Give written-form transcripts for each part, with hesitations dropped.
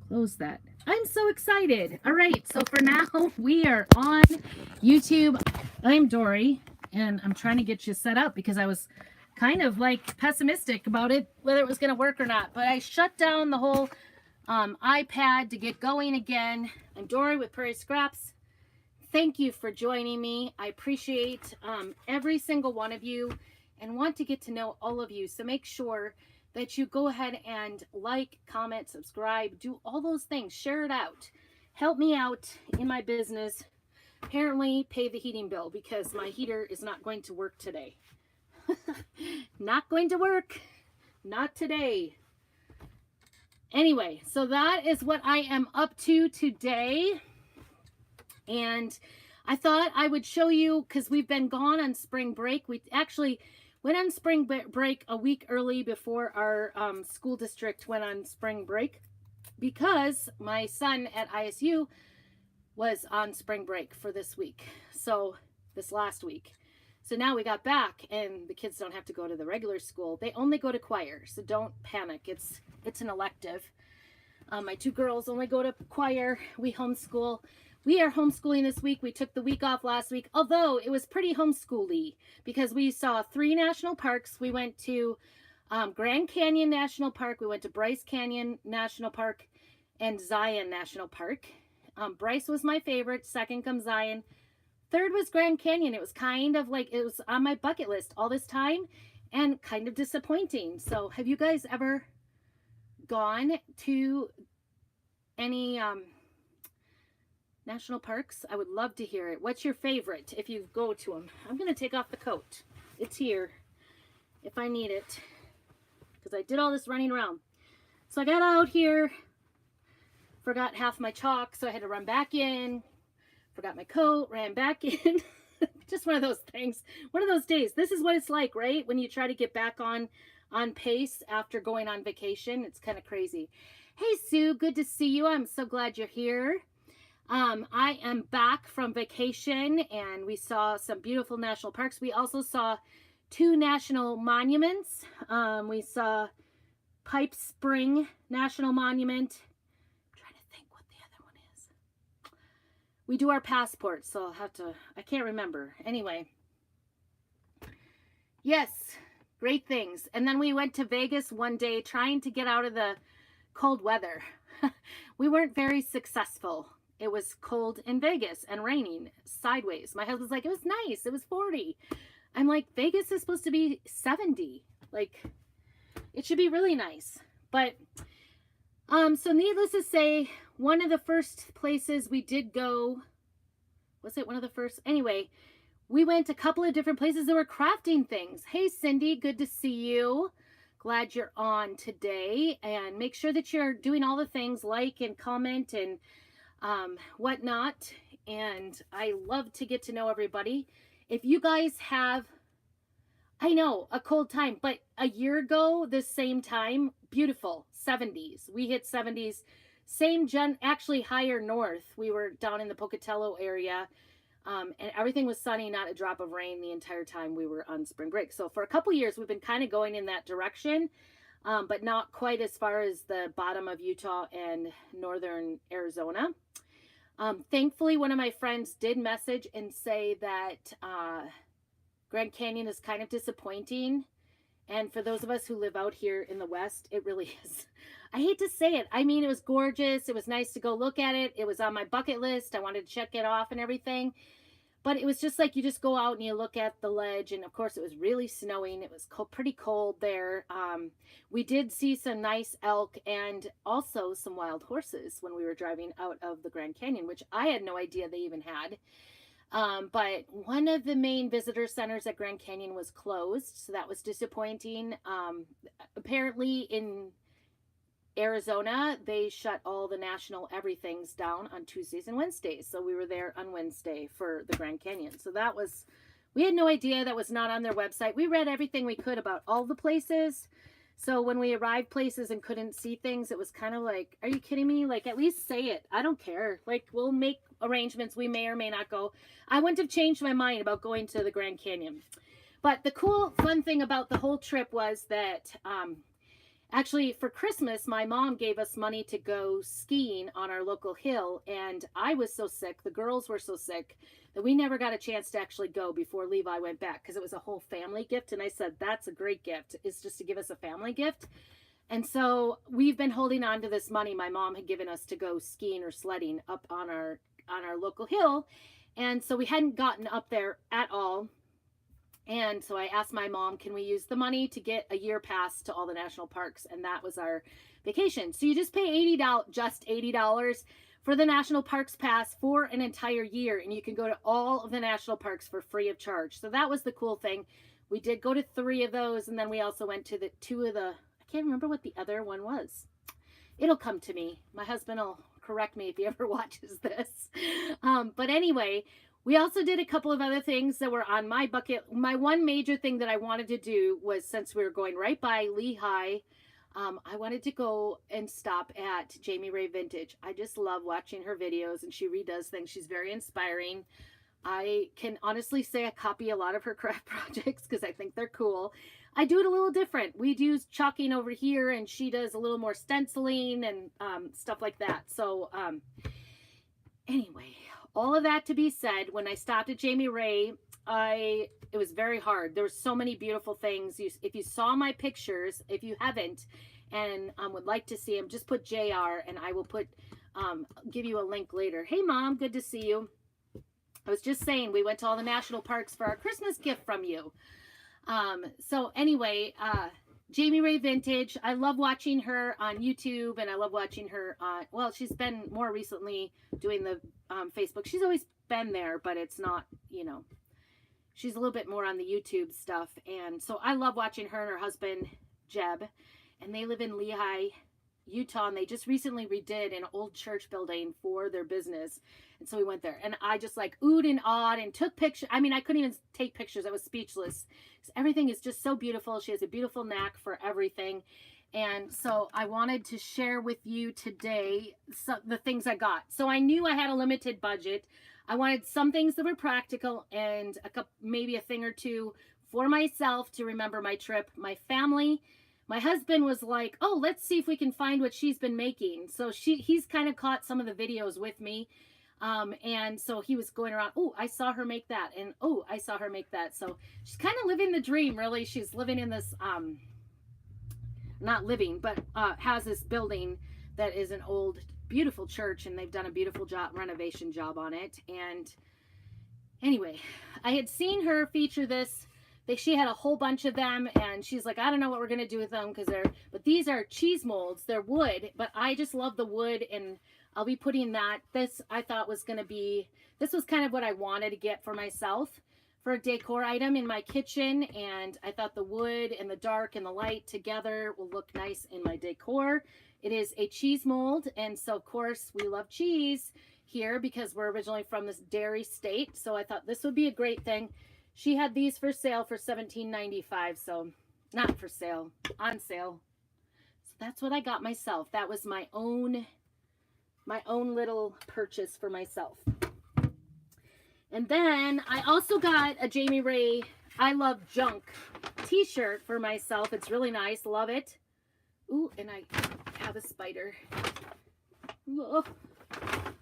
Close that. I'm so excited. All right, so for now, we are on YouTube. I'm Dory, and I'm trying to get you set up because I was kind of like pessimistic about it, whether it was going to work or not. But I shut down the whole iPad to get going again. I'm Dory with Prairie Scraps. Thank you for joining me. I appreciate every single one of you and want to get to know all of you. So make sure that you go ahead and like, comment, subscribe, do all those things. Share it out. Help me out in my business. Apparently, pay the heating bill because my heater is not going to work today. Not going to work. Not today. Anyway, so that is what I am up to today. And I thought I would show you, because we've been gone on spring break. We actually went on spring break a week early before our school district went on spring break, because my son at ISU was on spring break for this week. So this last week. So now we got back and the kids don't have to go to the regular school. They only go to choir. So don't panic. It's an elective. My two girls only go to choir. We homeschool. We are homeschooling this week. We took the week off last week, although it was pretty homeschooly because we saw 3 national parks. We went to Grand Canyon National Park. We went to Bryce Canyon National Park and Zion National Park. Bryce was my favorite. Second comes Zion. Third was Grand Canyon. It was kind of like, it was on my bucket list all this time and kind of disappointing. So have you guys ever gone to any national parks? I would love to hear it. What's your favorite if you go to them? I'm going to take off the coat. It's here if I need it because I did all this running around. So I got out here, forgot half my chalk, so I had to run back in, forgot my coat, ran back in. Just one of those things. One of those days. This is what it's like, right? When you try to get back on pace after going on vacation. It's kind of crazy. Hey, Sue, good to see you. I'm so glad you're here. I am back from vacation and we saw some beautiful national parks. We also saw 2 national monuments. We saw Pipe Spring National Monument. I'm trying to think what the other one is. We do our passports, so I'll have to, I can't remember. Anyway. Yes, great things. And then we went to Vegas one day trying to get out of the cold weather. We weren't very successful. It was cold in Vegas and raining sideways. My husband's like, it was nice. It was 40. I'm like, Vegas is supposed to be 70. Like, it should be really nice. But, so needless to say, one of the first places we did go, was it one of the first? Anyway, we went a couple of different places that were crafting things. Hey, Cindy, good to see you. Glad you're on today. And make sure that you're doing all the things, like and comment and whatnot. And I love to get to know everybody. If you guys have, I know, a cold time, but a year ago, this same time, beautiful, 70s. We hit 70s, actually higher north. We were down in the Pocatello area, and everything was sunny, not a drop of rain the entire time we were on spring break. So for a couple years, we've been kind of going in that direction, but not quite as far as the bottom of Utah and northern Arizona. Thankfully, one of my friends did message and say that Grand Canyon is kind of disappointing. And for those of us who live out here in the West, it really is. I hate to say it. I mean, it was gorgeous. It was nice to go look at it. It was on my bucket list. I wanted to check it off and everything. But it was just like you just go out and you look at the ledge. And of course, it was really snowing. It was pretty cold there. We did see some nice elk and also some wild horses when we were driving out of the Grand Canyon, which I had no idea they even had. But one of the main visitor centers at Grand Canyon was closed. So that was disappointing. Apparently in Arizona, they shut all the national everythings down on Tuesdays and Wednesdays. So we were there on Wednesday for the Grand Canyon. So that was, we had no idea. That was not on their website. We read everything we could about all the places. So when we arrived places and couldn't see things, it was kind of like, are you kidding me? Like, at least say it. I don't care. Like, we'll make arrangements. We may or may not go. I wouldn't have changed my mind about going to the Grand Canyon. But the cool, fun thing about the whole trip was that Actually, for Christmas, my mom gave us money to go skiing on our local hill, and I was so sick, the girls were so sick, that we never got a chance to actually go before Levi went back, because it was a whole family gift. And I said, that's a great gift, is just to give us a family gift. And so we've been holding on to this money my mom had given us to go skiing or sledding up on our local hill. And so we hadn't gotten up there at all. And so I asked my mom, can we use the money to get a year pass to all the national parks? And that was our vacation. So you just pay $80 for the national parks pass for an entire year. And you can go to all of the national parks for free of charge. So that was the cool thing. We did go to 3 of those. And then we also went to the 2 of the, I can't remember what the other one was. It'll come to me. My husband will correct me if he ever watches this. But anyway, we also did a couple of other things that were on my bucket. My one major thing that I wanted to do was, since we were going right by Lehigh, I wanted to go and stop at Jamie Ray Vintage. I just love watching her videos, and she redoes things. She's very inspiring. I can honestly say I copy a lot of her craft projects because I think they're cool. I do it a little different. We do chalking over here, and she does a little more stenciling and stuff like that. So anyway, all of that to be said, when I stopped at Jamie Ray, it was very hard. There were so many beautiful things. If you saw my pictures, if you haven't, and would like to see them, just put JR, and I will put give you a link later. Hey, Mom, good to see you. I was just saying, we went to all the national parks for our Christmas gift from you. So anyway, Jamie Ray Vintage, I love watching her on YouTube, and I love watching her on, well, she's been more recently doing the Facebook. She's always been there, but it's not, you know, she's a little bit more on the YouTube stuff. And so I love watching her and her husband, Jeb, and they live in Lehigh, Utah, and they just recently redid an old church building for their business. And so we went there, and I just like oohed and awed and took pictures. I mean, I couldn't even take pictures. I was speechless. Everything is just so beautiful. She has a beautiful knack for everything. And so I wanted to share with you today the things I got. So I knew I had a limited budget. I wanted some things that were practical, and maybe a thing or two for myself to remember my trip. My family, my husband was like, oh, let's see if we can find what she's been making. So he's kind of caught some of the videos with me. And so he was going around, oh, I saw her make that, and oh, I saw her make that. So she's kind of living the dream, really. She's living in this, not living, but has this building that is an old, beautiful church, and they've done a beautiful renovation job on it. And anyway, I had seen her feature this. She had a whole bunch of them, and she's like, I don't know what we're going to do with them, but these are cheese molds. They're wood, but I just love the wood, and I'll be putting that. This I thought was going to be, this was kind of what I wanted to get for myself for a decor item in my kitchen. And I thought the wood and the dark and the light together will look nice in my decor. It is a cheese mold. And so of course we love cheese here because we're originally from this dairy state. So I thought this would be a great thing. She had these for sale for $17.95. So not for sale, on sale. So that's what I got myself. That was my own little purchase for myself. And then I also got a Jamie Ray I Love Junk t-shirt for myself. It's really nice. Love it. Ooh, and I have a spider. Ooh.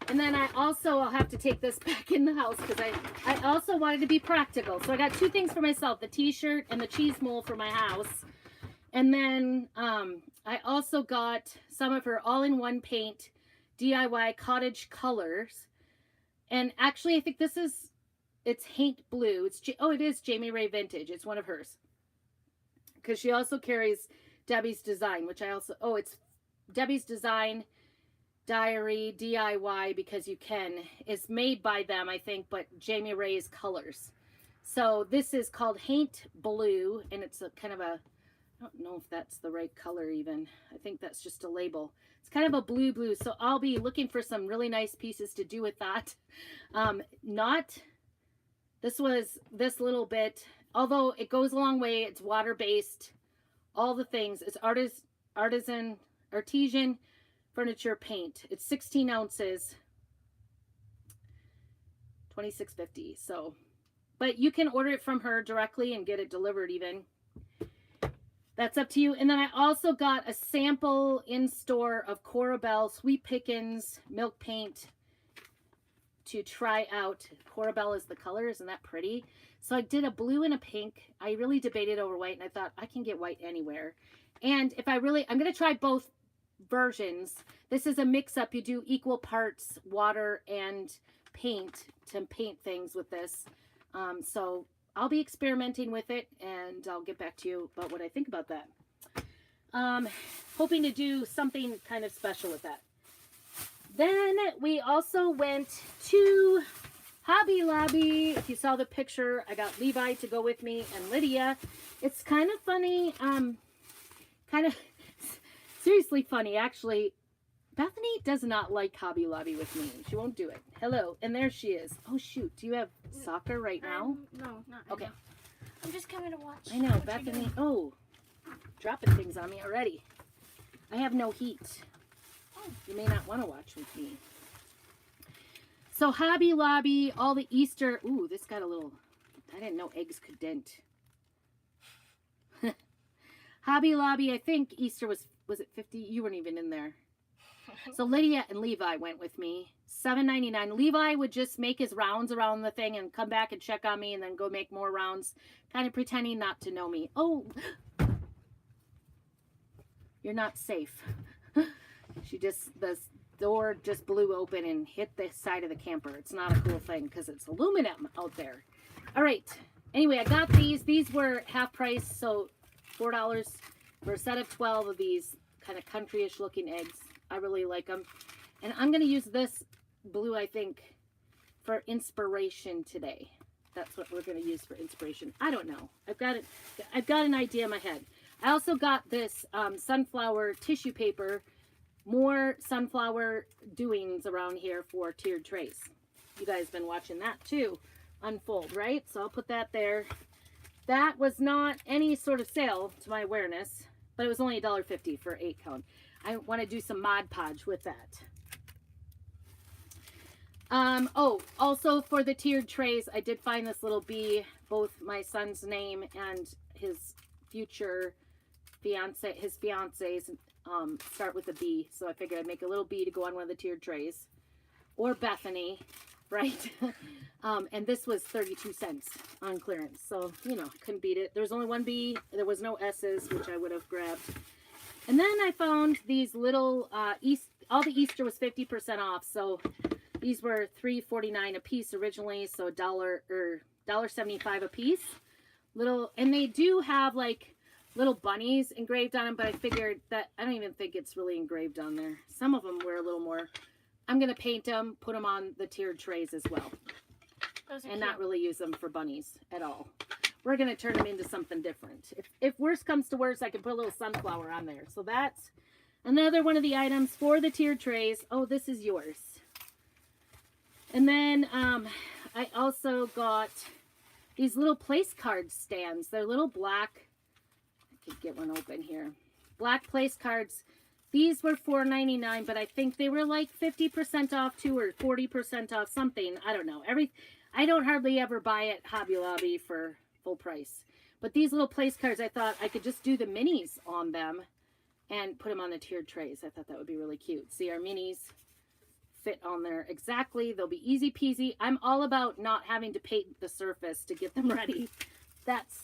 And then I'll have to take this back in the house because I also wanted to be practical. So I got 2 things for myself, the t-shirt and the cheese mold for my house. And then I also got some of her all-in-one paint DIY cottage colors. And actually, I think it's Haint Blue. It is Jamie Ray Vintage. It's one of hers. Because she also carries Debbie's Design, which it's Debbie's Design Diary DIY Because You Can. It's made by them, I think, but Jamie Ray's colors. So this is called Haint Blue, and it's a kind of a, I don't know if that's the right color even. I think that's just a label. It's kind of a blue, so I'll be looking for some really nice pieces to do with that. This was this little bit, although it goes a long way. It's water-based, all the things. It's artisan furniture paint. It's 16 ounces, $26.50. So, but you can order it from her directly and get it delivered even. That's up to you. And then I also got a sample in store of Corabelle Sweet Pickins milk paint to try out. Corabelle is the color. Isn't that pretty? So I did a blue and a pink. I really debated over white, and I thought I can get white anywhere. And if I'm going to try both versions. This is a mix-up. You do equal parts water and paint to paint things with this. So I'll be experimenting with it, and I'll get back to you about what I think about that. Hoping to do something kind of special with that. Then we also went to Hobby Lobby. If you saw the picture, I got Levi to go with me and Lydia. It's kind of funny, kind of seriously funny, actually. Bethany does not like Hobby Lobby with me. She won't do it. Hello, and there she is. Oh shoot, do you have soccer right now? No, not okay. Now. I'm just coming to watch. I know, Bethany. Oh, dropping things on me already. I have no heat. Oh, you may not want to watch with me. So Hobby Lobby, all the Easter. Ooh, this got a little. I didn't know eggs could dent. Hobby Lobby, I think Easter was it 50? You weren't even in there. So Lydia and Levi went with me. $7.99. Levi would just make his rounds around the thing and come back and check on me and then go make more rounds, kind of pretending not to know me. Oh, you're not safe. The door just blew open and hit the side of the camper. It's not a cool thing because it's aluminum out there. All right. Anyway, I got these. These were half price, so $4 for a set of 12 of these kind of countryish looking eggs. I really like them. And I'm going to use this blue, I think, for inspiration today. That's what we're going to use for inspiration. I don't know. I've got an idea in my head. I also got this sunflower tissue paper. More sunflower doings around here for tiered trays. You guys have been watching that too unfold, right? So I'll put that there. That was not any sort of sale to my awareness, but it was only $1.50 for 8 count. I want to do some Mod Podge with that. Oh, also for the tiered trays, I did find this little bee, both my son's name and his future fiance, his fiance's start with a B. So I figured I'd make a little bee to go on one of the tiered trays. Or Bethany, right? And this was 32 cents on clearance. So, you know, couldn't beat it. There was only one B. There was no S's, which I would have grabbed. And then I found these little, all the Easter was 50% off. So these were $3.49 a piece originally. So $1.75 a piece. Little, and they do have like little bunnies engraved on them, but I figured that I don't even think it's really engraved on there. Some of them were a little more. I'm going to paint them, put them on the tiered trays as well. And not really use them for bunnies at all. We're going to turn them into something different. If worse comes to worse, I can put a little sunflower on there. So that's another one of the items for the tiered trays. Oh, this is yours. And then I also got these little place card stands. They're little black. I could get one open here. Black place cards. These were $4.99, but I think they were like 50% off too, or 40% off something. I don't know. I don't hardly ever buy at Hobby Lobby for full price. But these little place cards, I thought I could just do the minis on them and put them on the tiered trays. I thought that would be really cute. See, our minis fit on there exactly. They'll be easy peasy. I'm all about not having to paint the surface to get them ready.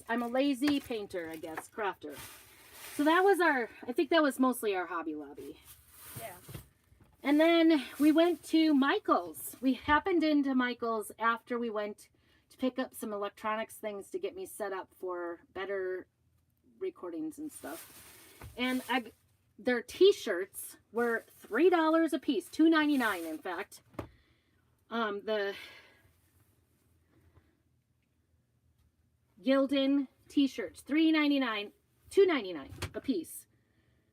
I'm a lazy painter, I guess, crafter. So that was I think that was mostly our Hobby Lobby. Yeah. And then we went to Michael's. We happened into Michael's after we went to pick up some electronics things to get me set up for better recordings and stuff. And their t-shirts were $3 a piece, $2.99 in fact. The Gildan t-shirts, $3.99, $2.99 a piece.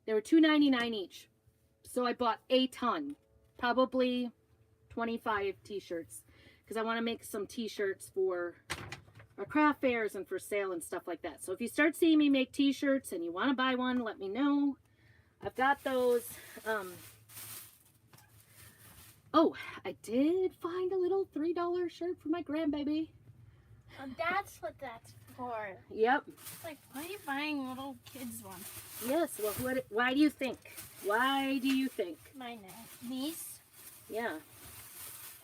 They were $2.99 each. So I bought a ton, probably 25 t-shirts, because I want to make some t-shirts for our craft fairs and for sale and stuff like that. So if you start seeing me make t-shirts and you want to buy one, let me know. I've got those. Oh, I did find a little $3 shirt for my grandbaby. That's what that's for. Yep. Like, why are you buying little kids one? Yes. Well, why do you think? Why do you think? My niece Yeah.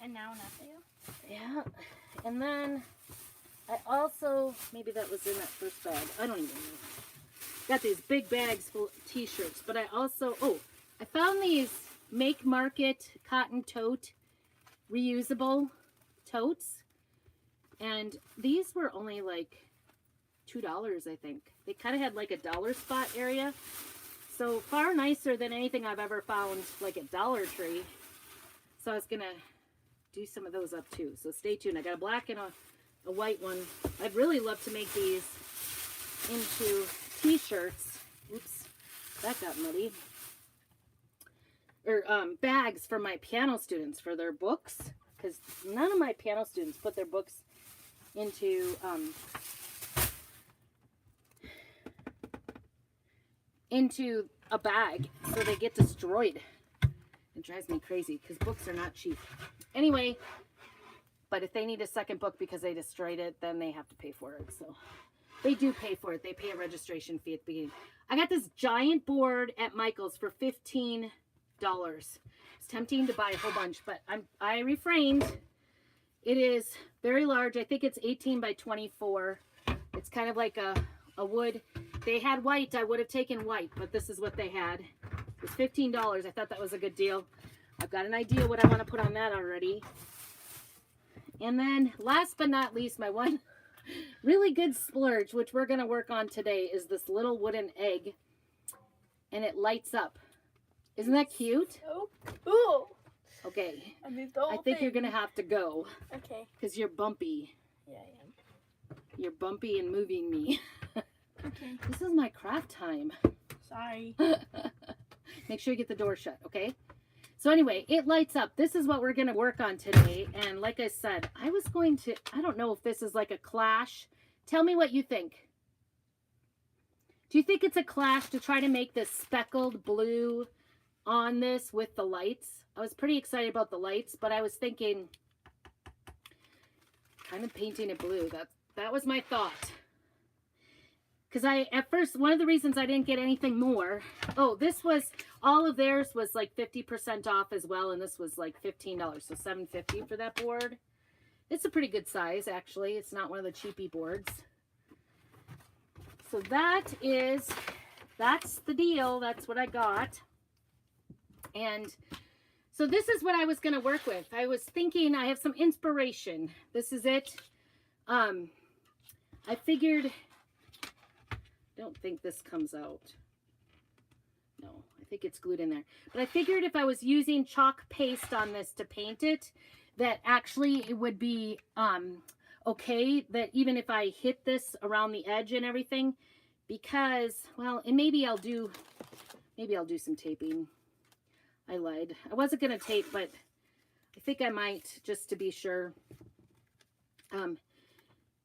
and now nephew. Yeah. And then I also, maybe that was in that first bag. I don't even know. Got these big bags full of t-shirts, but I also, I found these Make Market cotton tote reusable totes, and these were only like $2, I think. They kind of had like a dollar spot area, so far nicer than anything I've ever found like at Dollar Tree. So I was gonna do some of those up too, so stay tuned. I got a black and a white one. I'd really love to make these into t-shirts. Oops, that got muddy. Or bags for my piano students for their books, because none of my piano students put their books into a bag, so they get destroyed. It drives me crazy because books are not cheap. Anyway, but if they need a second book because they destroyed it, then they have to pay for it. So they do pay for it. They pay a registration fee at the beginning. I got this giant board at Michael's for $15. It's tempting to buy a whole bunch, but I refrained. It is very large. I think it's 18 by 24. It's kind of like a wood. They had white. I would have taken white, but this is what they had. It was $15. I thought that was a good deal. I've got an idea what I want to put on that already. And then last but not least, my one really good splurge, which we're going to work on today, is this little wooden egg, and it lights up. Isn't that cute? So cool. Okay. I think you're going to have to go. Okay. Because you're bumpy. Yeah, I am. You're bumpy and moving me. Okay. This is my craft time. Sorry. Make sure you get the door shut, okay? So anyway, it lights up. This is what we're going to work on today. And like I said, I don't know if this is like a clash. Tell me what you think. Do you think it's a clash to try to make this speckled blue on this with the lights? I was pretty excited about the lights, but I was thinking kind of painting it blue. That was my thought. Because at first, one of the reasons I didn't get anything more, all of theirs was like 50% off as well, and this was like $15, so $7.50 for that board. It's a pretty good size, actually. It's not one of the cheapy boards. So that's the deal. That's what I got. And so this is what I was going to work with. I was thinking I have some inspiration. This is it. I figured, don't think this comes out. No, I think it's glued in there. But I figured if I was using chalk paste on this to paint it, that actually it would be okay, that even if I hit this around the edge and everything, because, well, and maybe I'll do some taping. I lied. I wasn't going to tape, but I think I might, just to be sure.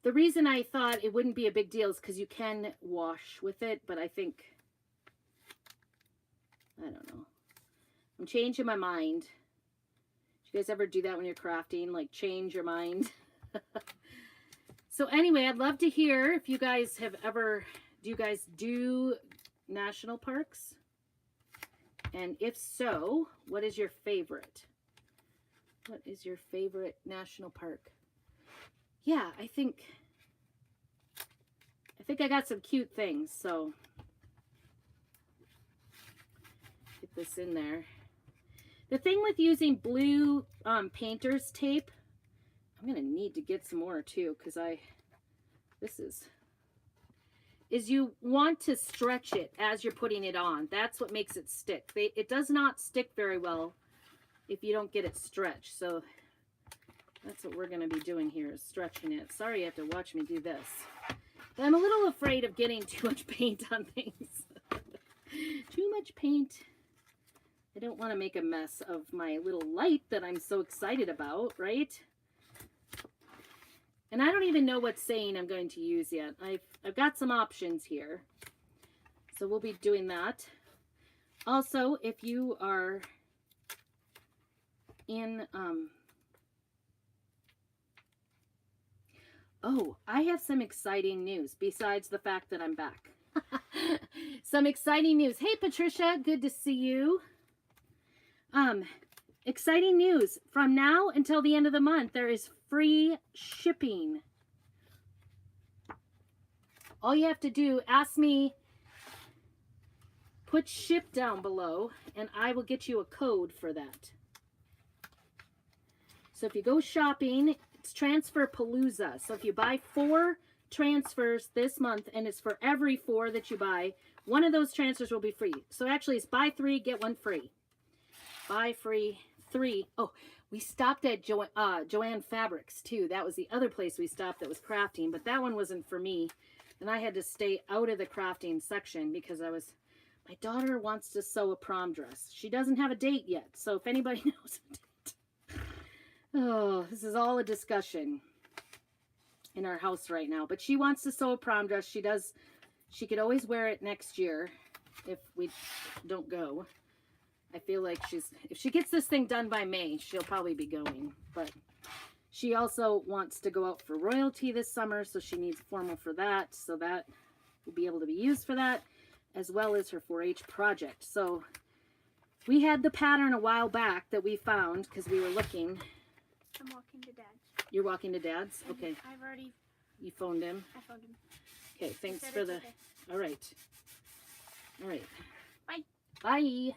The reason I thought it wouldn't be a big deal is because you can wash with it, but I think, I don't know. I'm changing my mind. Do you guys ever do that when you're crafting? Like, change your mind? So anyway, I'd love to hear if you guys have ever, do you guys do national parks? And if so, what is your favorite? What is your favorite national park? Yeah, I think I got some cute things, so get this in there. The thing with using blue painter's tape, I'm gonna need to get some more too, because is you want to stretch it as you're putting it on. That's what makes it stick. It does not stick very well if you don't get it stretched. So that's what we're going to be doing here, is stretching it. Sorry you have to watch me do this. But I'm a little afraid of getting too much paint on things. Too much paint. I don't want to make a mess of my little light that I'm so excited about, right? And I don't even know what saying I'm going to use yet. I've got some options here. So we'll be doing that. Also, if you are in Oh, I have some exciting news besides the fact that I'm back. Some exciting news. Hey, Patricia, good to see you. Exciting news. From now until the end of the month, there is free shipping. All you have to do, ask me, put ship down below, and I will get you a code for that. So if you go shopping, it's Transfer Palooza. So if you buy 4 transfers this month, and it's for every 4 that you buy, one of those transfers will be free. So actually, it's buy 3, get 1 free. Buy free 3. Oh, we stopped at Joanne Fabrics too. That was the other place we stopped that was crafting, but that one wasn't for me. And I had to stay out of the crafting section because my daughter wants to sew a prom dress. She doesn't have a date yet. So if anybody knows a date. Oh, this is all a discussion in our house right now. But she wants to sew a prom dress. She could always wear it next year if we don't go. I feel like if she gets this thing done by May, she'll probably be going. But she also wants to go out for royalty this summer, so she needs formal for that. So that will be able to be used for that, as well as her 4-H project. So we had the pattern a while back that we found because we were looking. I'm walking to Dad's. You're walking to Dad's? Okay. I've already... You phoned him? I phoned him. Okay, thanks for the... Okay. All right. All right. Bye. Bye. Bye.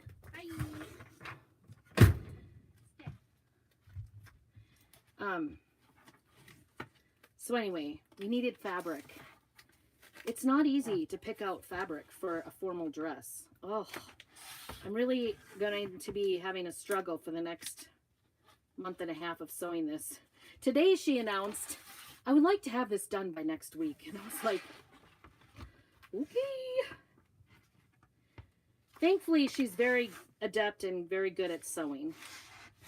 So anyway, we needed fabric. It's not easy to pick out fabric for a formal dress. Oh, I'm really going to be having a struggle for the next month and a half of sewing this. Today she announced, I would like to have this done by next week. And I was like, okay. Thankfully, she's very adept and very good at sewing.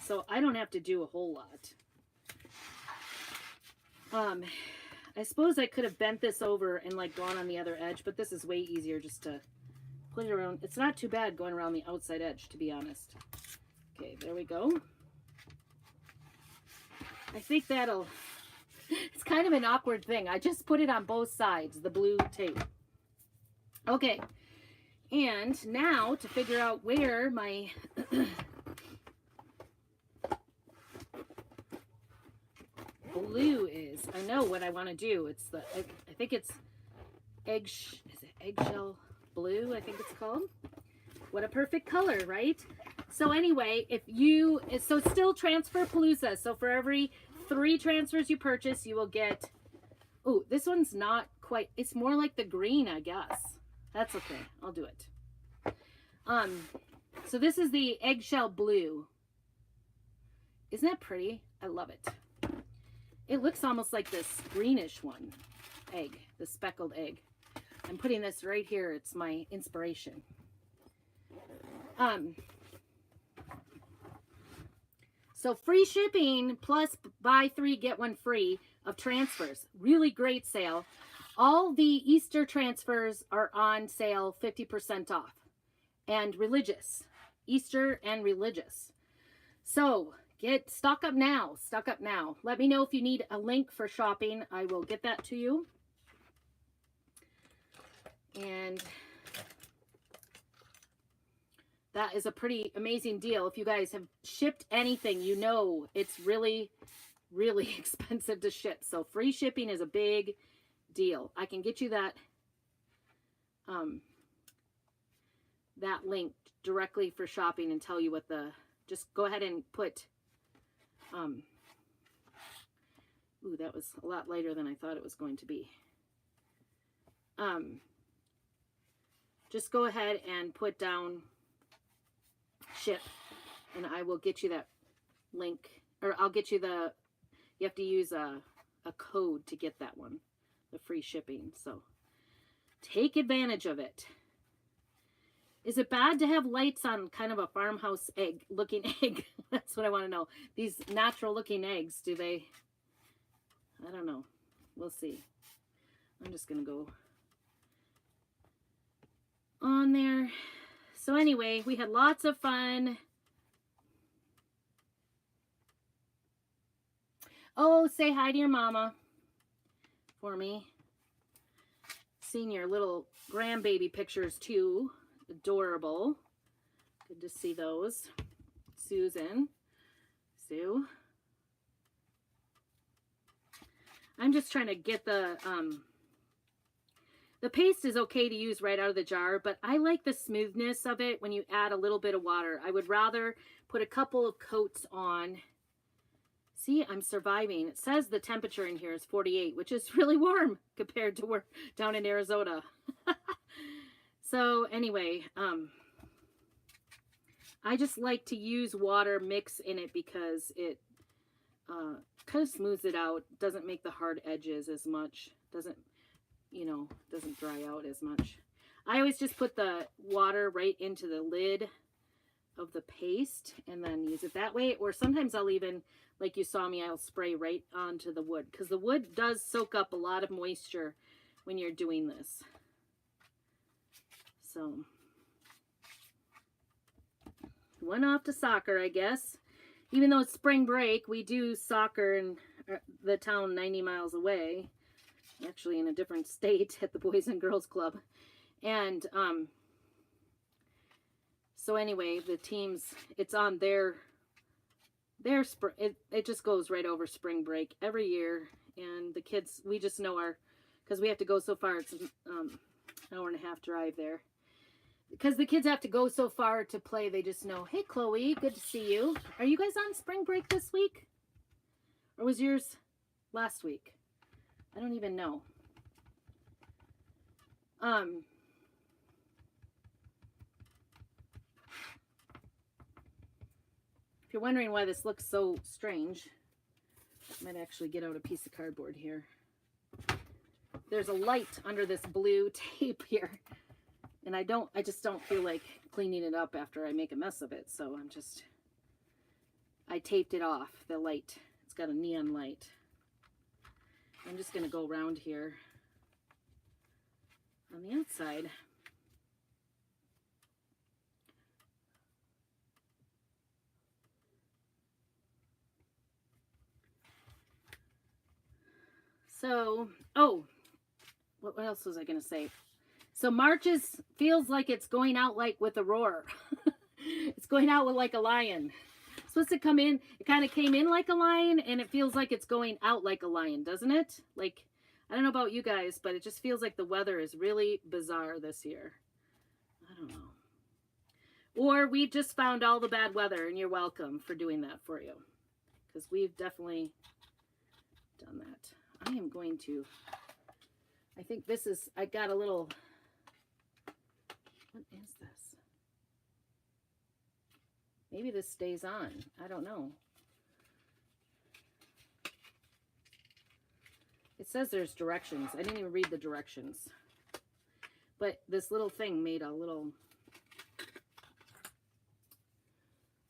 So I don't have to do a whole lot. I suppose I could have bent this over and like gone on the other edge, but this is way easier just to put it around. It's not too bad going around the outside edge, to be honest. Okay, there we go. I think that'll, it's kind of an awkward thing. I just put it on both sides, the blue tape. Okay, and now to figure out where my blue is. I know what I want to do. It's the, I think it's eggshell blue, I think it's called. What a perfect color, right? So anyway, so it's still Transfer Palooza. So for every 3 transfers you purchase, you will get, oh, this one's not quite, it's more like the green, I guess. That's okay. I'll do it. So this is the eggshell blue. Isn't that pretty? I love it. It looks almost like this greenish one, egg, the speckled egg. I'm putting this right here. It's my inspiration. So free shipping plus buy 3, get 1 free of transfers. Really great sale. All the Easter transfers are on sale 50% off. And religious. Easter and religious. So stock up now. Stock up now. Let me know if you need a link for shopping. I will get that to you. And that is a pretty amazing deal. If you guys have shipped anything, you know it's really, really expensive to ship. So free shipping is a big deal. I can get you that link directly for shopping and tell you what just go ahead and put, ooh, that was a lot lighter than I thought it was going to be. Just go ahead and put down ship and I will get you that link, or I'll get you you have to use a code to get that one, the free shipping. So take advantage of it. Is it bad to have lights on kind of a farmhouse looking egg? That's what I want to know. These natural looking eggs, I don't know. We'll see. I'm just going to go on there. So anyway, we had lots of fun. Oh, say hi to your mama. for me. Seen your little grandbaby pictures too. Adorable. Good to see those. Susan. Sue. I'm just trying to get the paste is okay to use right out of the jar, but I like the smoothness of it when you add a little bit of water. I would rather put a couple of coats on. See, I'm surviving. It says the temperature in here is 48, which is really warm compared to where down in Arizona. So anyway, I just like to use water mix in it because it kind of smooths it out. Doesn't make the hard edges as much. Doesn't dry out as much. I always just put the water right into the lid of the paste and then use it that way. Or sometimes I'll even, like you saw me, I'll spray right onto the wood because the wood does soak up a lot of moisture when you're doing this. So, went off to soccer, I guess. Even though it's spring break, we do soccer in the town 90 miles away. Actually in a different state at the Boys and Girls Club. And so anyway, the teams, it's on their it just goes right over spring break every year. And the kids, we just know because we have to go so far, it's an hour and a half drive there. Because the kids have to go so far to play, they just know, hey Chloe, good to see you. Are you guys on spring break this week? Or was yours last week? I don't even know. If you're wondering why this looks so strange, I might actually get out a piece of cardboard here. There's a light under this blue tape here. And I just don't feel like cleaning it up after I make a mess of it. So I taped it off, the light. It's got a neon light. I'm just going to go around here on the outside. So, what else was I going to say? So March feels like it's going out like with a roar. It's going out with like a lion. It's supposed to come in. It kind of came in like a lion and it feels like it's going out like a lion, doesn't it? Like, I don't know about you guys, but it just feels like the weather is really bizarre this year. I don't know. Or we've just found all the bad weather and you're welcome for doing that for you. Because we've definitely done that. I am going to, I think this is, I got a little, what is this? Maybe this stays on. I don't know. It says there's directions. I didn't even read the directions. But this little thing made a little...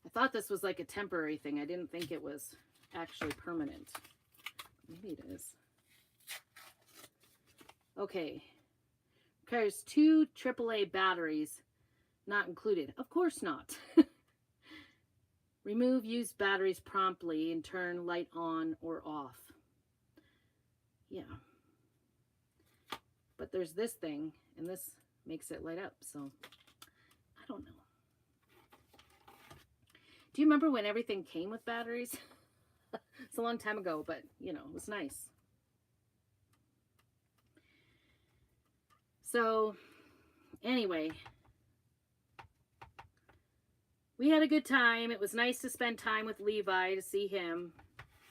I thought this was like a temporary thing. I didn't think it was actually permanent. Maybe it is. Okay. Requires 2 AAA batteries. Not included. Of course not. Remove used batteries promptly and turn light on or off. Yeah. But there's this thing, and this makes it light up, so I don't know. Do you remember when everything came with batteries? It's a long time ago, but, you know, it was nice. So, anyway, we had a good time. It was nice to spend time with Levi, to see him.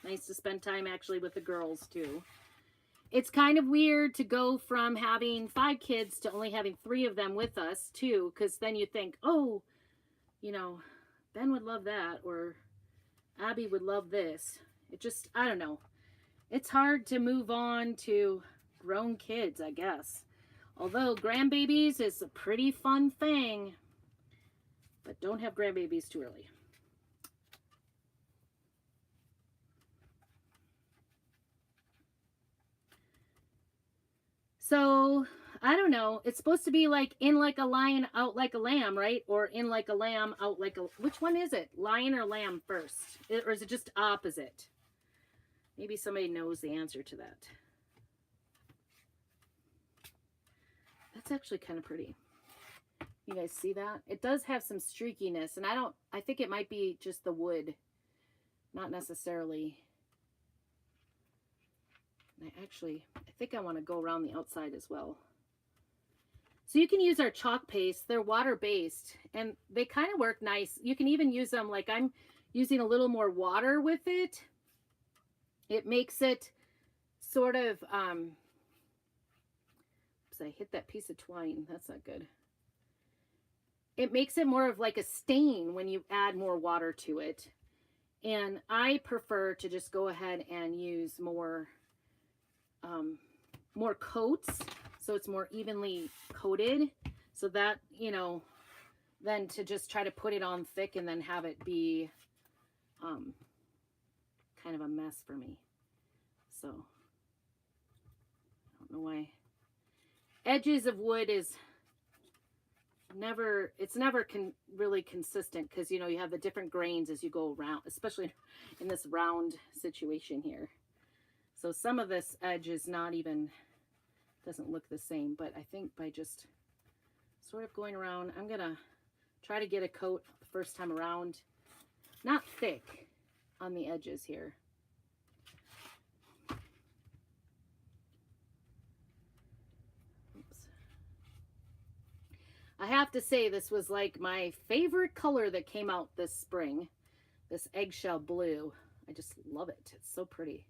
Nice to spend time actually with the girls, too. It's kind of weird to go from having 5 kids to only having 3 of them with us, too, because then you think, oh, you know, Ben would love that, or Abby would love this. It just, I don't know. It's hard to move on to grown kids, I guess. Although grandbabies is a pretty fun thing. But don't have grandbabies too early. So, I don't know. It's supposed to be like in like a lion, out like a lamb, right? Or in like a lamb, out like a... Which one is it? Lion or lamb first? Or is it just opposite? Maybe somebody knows the answer to that. That's actually kind of pretty. You guys see that? It does have some streakiness, and I think it might be just the wood, not necessarily. I think I want to go around the outside as well. So you can use our chalk paste. They're water-based, and they kind of work nice. You can even use them, like I'm using a little more water with it. It makes it sort of, oops, I hit that piece of twine. That's not good. It makes it more of like a stain when you add more water to it. And I prefer to just go ahead and use more coats, so it's more evenly coated, so that, you know, than to just try to put it on thick and then have it be kind of a mess for me. So I don't know why. Edges of wood is never, it's never really consistent, because, you know, you have the different grains as you go around, especially in this round situation here. So some of this edge is not even, doesn't look the same, but I think by just sort of going around, I'm gonna try to get a coat the first time around, not thick on the edges here. Oops. I have to say, this was like my favorite color that came out this spring, this eggshell blue. I just love it. It's so pretty.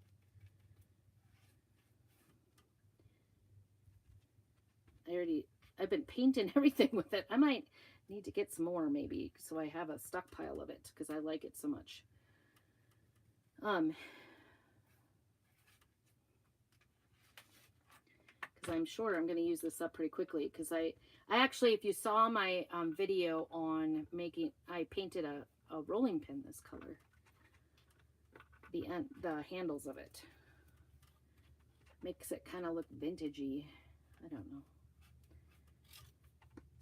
I've been painting everything with it. I might need to get some more, maybe, so I have a stockpile of it, because I like it so much. Because I'm sure I'm going to use this up pretty quickly, because I actually, if you saw my video on making, I painted a rolling pin this color, the handles of it. Makes it kind of look vintagey. I don't know.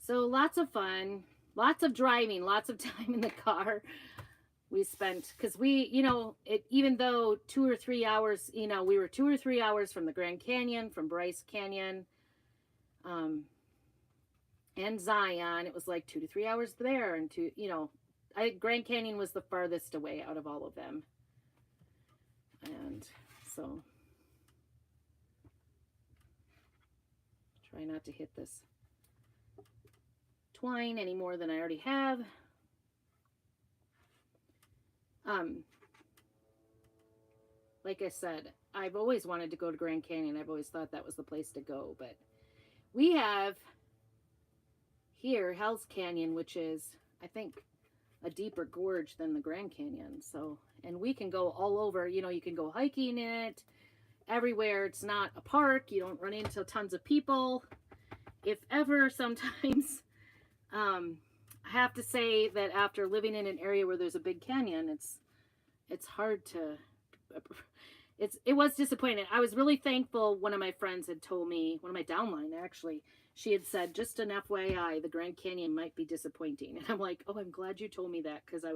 So lots of fun, lots of driving, lots of time in the car we spent, because we, you know, even though 2 or 3 hours, you know, we were 2 or 3 hours from the Grand Canyon, from Bryce Canyon, and Zion. It was like 2 to 3 hours there, and you know, Grand Canyon was the farthest away out of all of them. And so try not to hit this twine any more than I already have. Like I said, I've always wanted to go to Grand Canyon. I've always thought that was the place to go, but we have here Hell's Canyon, which is, I think, a deeper gorge than the Grand Canyon. So, and we can go all over, you know, you can go hiking in it everywhere. It's not a park. You don't run into tons of people. If ever, sometimes, I have to say that after living in an area where there's a big canyon, it's hard to, it was disappointing. I was really thankful. One of my friends had told me, one of my downline actually, she had said, just an FYI, the Grand Canyon might be disappointing. And I'm like, oh, I'm glad you told me that, because I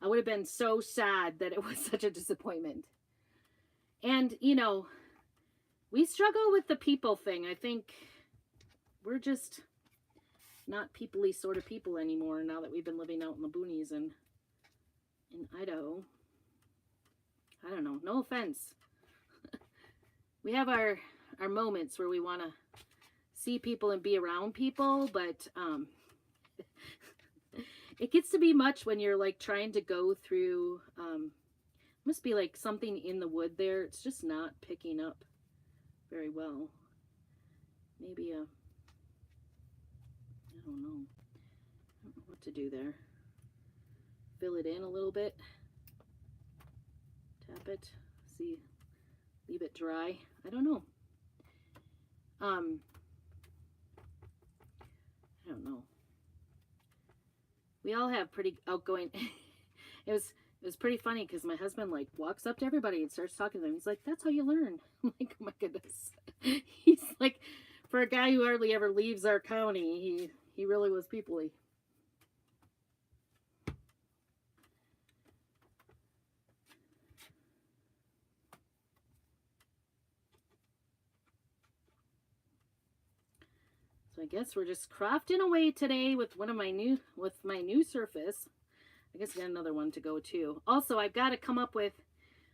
would have been so sad that it was such a disappointment. And, you know, we struggle with the people thing. I think we're just not people-y sort of people anymore now that we've been living out in the boonies and in Idaho. I don't know. No offense. We have our moments where we want to see people and be around people, but it gets to be much when you're like trying to go through, must be like something in the wood there. It's just not picking up very well. Maybe I don't know. I don't know what to do there. Fill it in a little bit. Tap it. See. Leave it dry. I don't know. I don't know. We all have pretty outgoing. It was pretty funny because my husband like walks up to everybody and starts talking to them. He's like, "That's how you learn." I'm like, "Oh my goodness." He's like, for a guy who hardly ever leaves our county, he really was people-y. So So I guess we're just crafting away today with my new surface. I guess I got another one to go too. Also, I've got to come up with,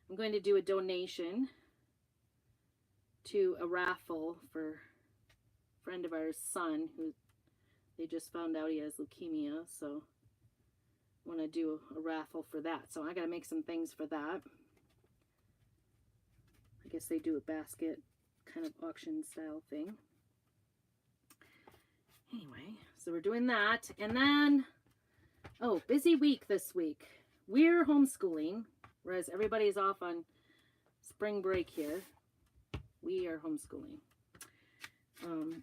I'm going to do a donation to a raffle for a friend of ours' son who they just found out he has leukemia. So I want to do a raffle for that. So I got to make some things for that. I guess they do a basket kind of auction style thing. Anyway, so we're doing that. And then, oh, busy week this week. We're homeschooling, whereas everybody's off on spring break here. We are homeschooling,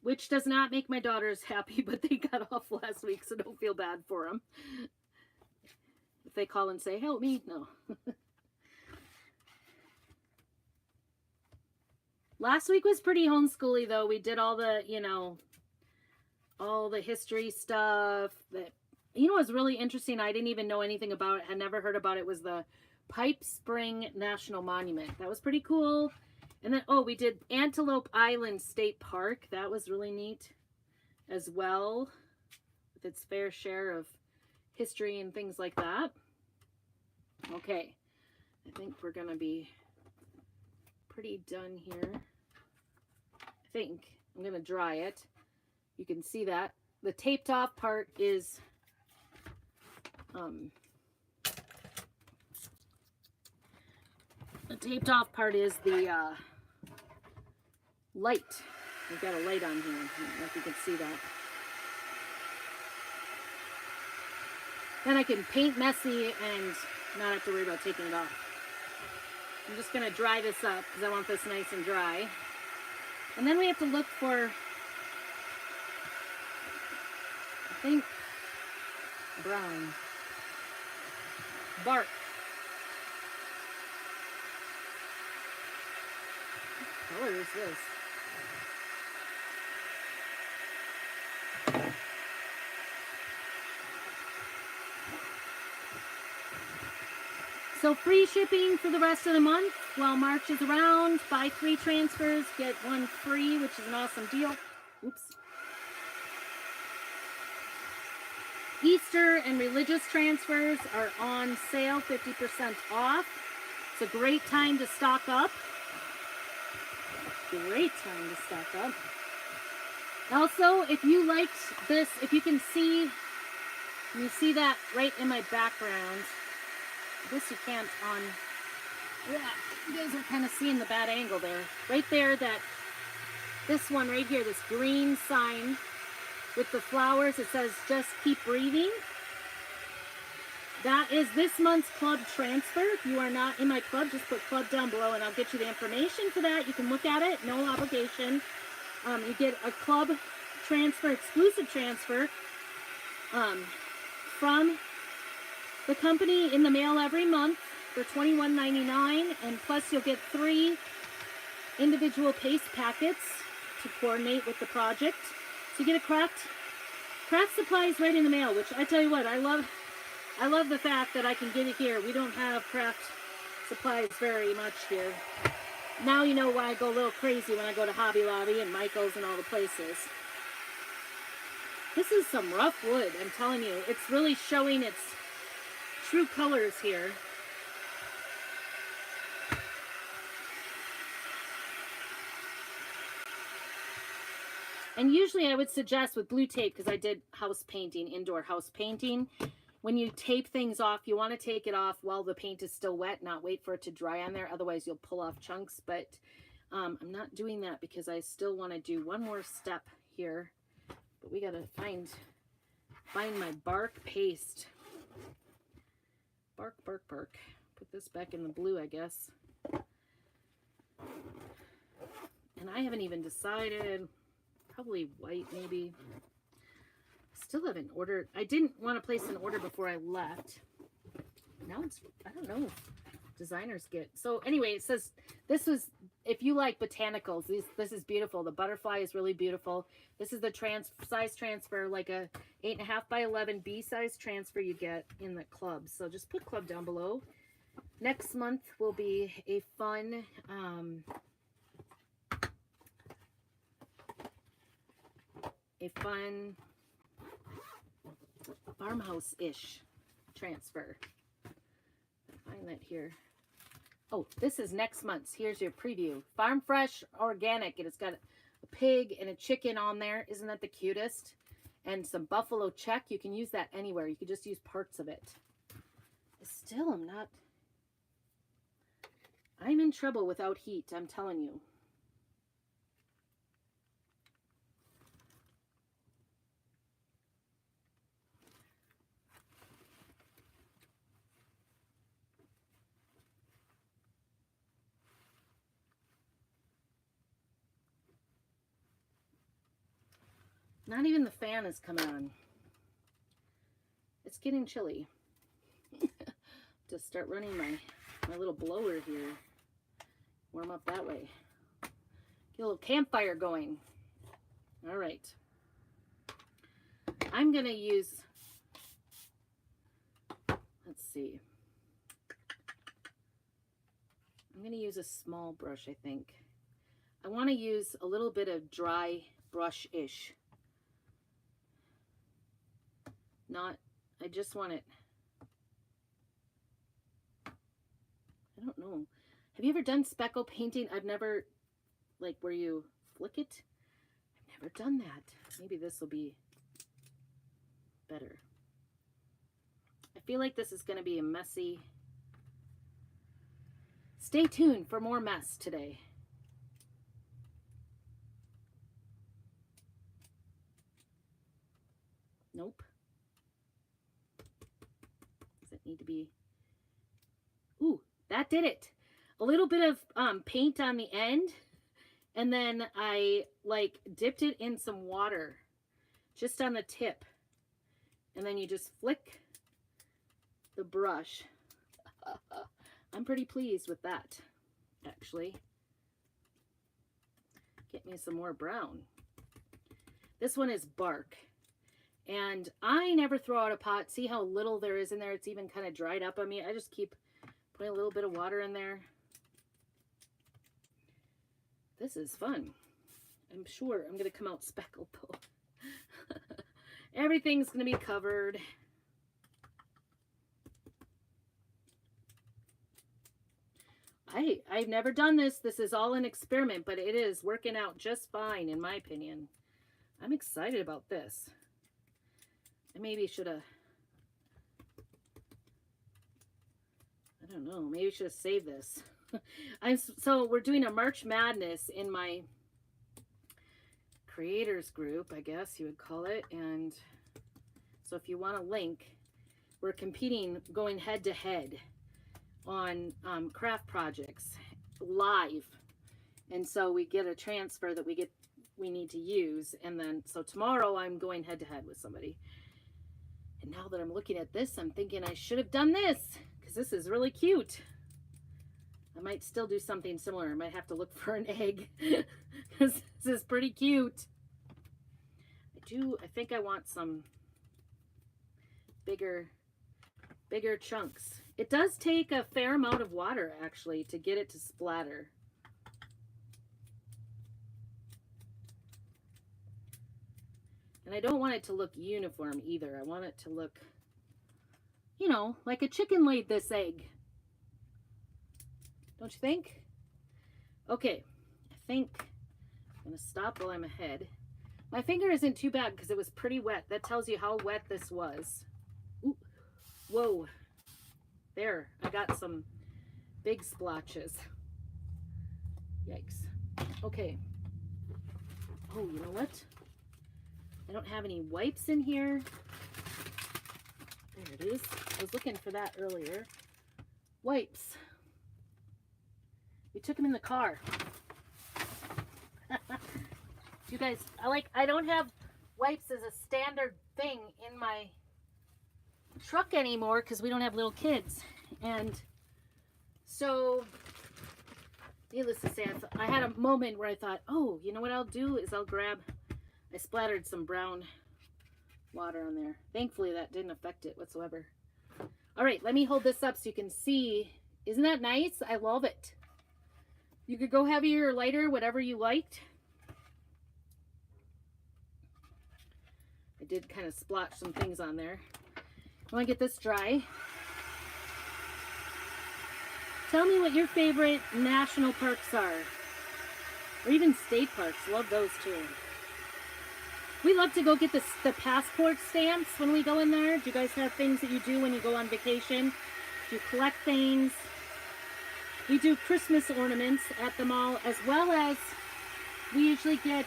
which does not make my daughters happy, but they got off last week, so don't feel bad for them. If they call and say, help me, no. Last week was pretty homeschooly, though. We did all the, all the history stuff. That, what was really interesting, I didn't even know anything about it, had never heard about it, was the Pipe Spring National Monument. That was pretty cool. And then, oh, we did Antelope Island State Park. That was really neat as well, with its fair share of history and things like that. Okay, I think we're going to be pretty done here. I think I'm going to dry it. You can see that. The taped off part is the light. We've got a light on here. I don't know if you can see that. Then I can paint messy and not have to worry about taking it off. I'm just going to dry this up because I want this nice and dry. And then we have to look for, I think, brown bark. What color is this? So free shipping for the rest of the month while March is around. Buy 3 transfers, get 1 free, which is an awesome deal. Oops. Easter and religious transfers are on sale, 50% off. It's a great time to stock up. Great time to stock up. Also, if you liked this, if you can see, you see that right in my background. I guess you can't on, yeah, you guys are kind of seeing the bad angle there. Right there, that, this one right here, this green sign with the flowers, it says, just keep breathing. That is this month's club transfer. If you are not in my club, just put club down below and I'll get you the information for that. You can look at it, no obligation. You get a club transfer, exclusive transfer from the company in the mail every month for $21.99, and plus you'll get 3 individual paste packets to coordinate with the project. So you get a craft supplies right in the mail, which I tell you what, I love the fact that I can get it here. We don't have craft supplies very much here. Now you know why I go a little crazy when I go to Hobby Lobby and Michael's and all the places. This is some rough wood, I'm telling you. It's really showing its true colors here. And usually I would suggest with blue tape, because I did house painting, indoor house painting, when you tape things off, you want to take it off while the paint is still wet, not wait for it to dry on there. Otherwise you'll pull off chunks. But I'm not doing that because I still want to do one more step here. But we got to find my bark paste. Bark. Put this back in the blue, I guess. And I haven't even decided. Probably white, maybe. Still haven't ordered. I didn't want to place an order before I left. Now it's, I don't know, designers get. So anyway, it says, this was, if you like botanicals, this is beautiful. The butterfly is really beautiful. This is the size transfer, like a 8.5 by 11 B size transfer you get in the club. So just put club down below. Next month will be a fun, a fun farmhouse-ish transfer. Find that here. Oh, this is next month's. Here's your preview. Farm Fresh Organic. It has got a pig and a chicken on there. Isn't that the cutest? And some buffalo check. You can use that anywhere. You could just use parts of it. Still, I'm in trouble without heat, I'm telling you. Not even the fan is coming on. It's getting chilly. Just start running my little blower here. Warm up that way. Get a little campfire going. All right. I'm going to use, let's see. I'm going to use a small brush, I think. I want to use a little bit of dry brush-ish. I just want it, I don't know. Have you ever done speckle painting? I've never, like where you flick it. I've never done that. Maybe this will be better. I feel like this is going to be a messy. Stay tuned for more mess today. Nope. Does it need to be? Ooh, that did it. A little bit of paint on the end, and then I like dipped it in some water just on the tip, and then you just flick the brush. I'm pretty pleased with that, actually. Get me some more brown. This one is bark, and I never throw out a pot. See how little there is in there? It's even kind of dried up on me. I just keep putting a little bit of water in there. This is fun. I'm sure I'm going to come out speckled, though. Everything's going to be covered. I've never done this. This is all an experiment, but it is working out just fine, in my opinion. I'm excited about this. I maybe should have, I don't know, maybe I should have saved this. So we're doing a March Madness in my creators group, I guess you would call it. And so if you want a link, we're competing, going head to head on craft projects live. And so we get a transfer that we need to use. And then, so tomorrow I'm going head to head with somebody. And now that I'm looking at this, I'm thinking I should have done this because this is really cute. I might still do something similar. I might have to look for an egg because this is pretty cute. I think I want some bigger chunks. It does take a fair amount of water actually to get it to splatter. And I don't want it to look uniform either. I want it to look, you know, like a chicken laid this egg. Don't you think? Okay, I think I'm going to stop while I'm ahead. My finger isn't too bad because it was pretty wet. That tells you how wet this was. Ooh, whoa. There, I got some big splotches. Yikes. Okay. Oh, you know what? I don't have any wipes in here. There it is. I was looking for that earlier. Wipes. We took them in the car. You guys, I don't have wipes as a standard thing in my truck anymore because we don't have little kids. And so, needless to say, I had a moment where I thought, oh, you know what I'll do is I splattered some brown water on there. Thankfully, that didn't affect it whatsoever. All right, let me hold this up so you can see. Isn't that nice? I love it. You could go heavier or lighter, whatever you liked. I did kind of splotch some things on there. I want to get this dry. Tell me what your favorite national parks are. Or even state parks. Love those too. We love to go get the passport stamps when we go in there. Do you guys have things that you do when you go on vacation? Do you collect things? We do Christmas ornaments at the mall, as well as we usually get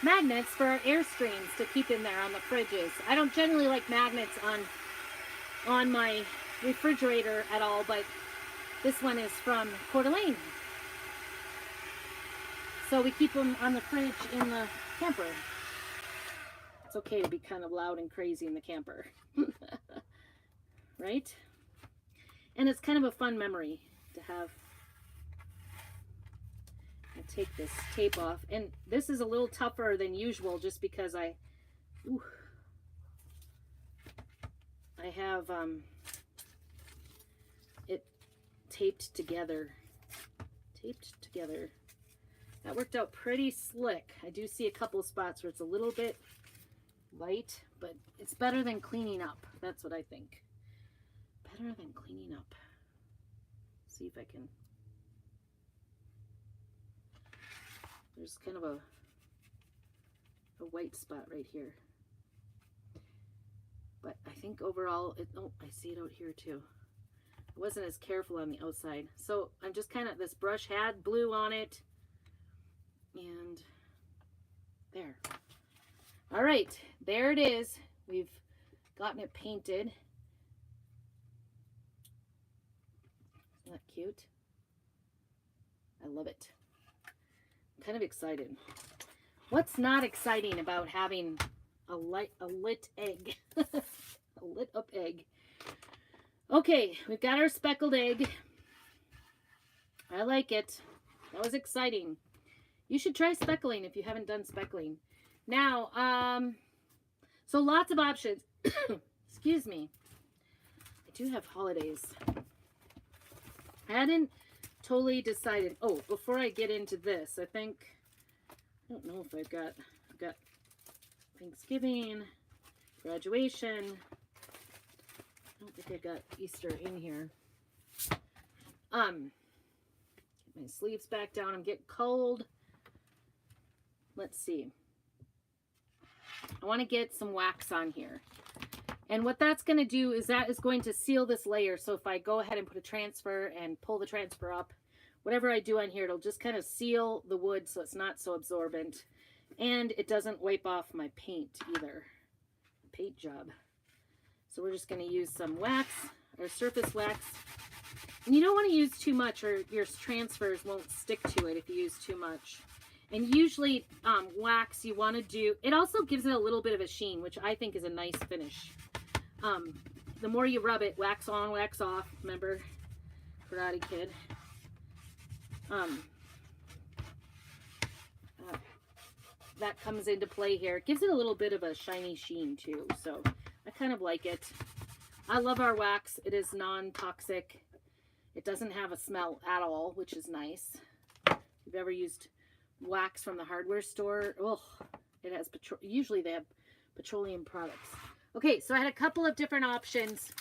magnets for our Airstreams to keep in there on the fridges. I don't generally like magnets on my refrigerator at all, but this one is from Coeur d'Alene. So we keep them on the fridge in the camper. It's okay to be kind of loud and crazy in the camper. Right? And it's kind of a fun memory to have. I take this tape off, and this is a little tougher than usual just because I have it taped together. That worked out pretty slick. I do see a couple spots where it's a little bit light, but it's better than cleaning up. That's what I think. Better than cleaning up. See if I can. There's kind of a white spot right here. But I think overall, oh, I see it out here too. I wasn't as careful on the outside. So I'm just kind of, this brush had blue on it. And there. All right, there it is. We've gotten it painted. Isn't that cute? I love it. I'm kind of excited. What's not exciting about having a lit egg? A lit up egg. Okay, we've got our speckled egg. I like it. That was exciting. You should try speckling if you haven't done speckling. Now, so lots of options. Excuse me. I do have holidays. I hadn't totally decided. Oh, before I get into this, I don't know if I've got Thanksgiving, graduation. I don't think I got Easter in here. Get my sleeves back down. I'm getting cold. Let's see. I want to get some wax on here. And what that's going to do is that is going to seal this layer. So if I go ahead and put a transfer and pull the transfer up, whatever I do on here, it'll just kind of seal the wood so it's not so absorbent. And it doesn't wipe off my paint either. Paint job. So we're just going to use some wax, or surface wax. And you don't want to use too much or your transfers won't stick to it if you use too much. And usually wax you want to do, it also gives it a little bit of a sheen, which I think is a nice finish. The more you rub it, wax on, wax off. Remember, Karate Kid. That comes into play here. It gives it a little bit of a shiny sheen too. So I kind of like it. I love our wax. It is non-toxic. It doesn't have a smell at all, which is nice. If you've ever used wax from the hardware store, oh, it has usually they have petroleum products. Okay, so I had a couple of different options.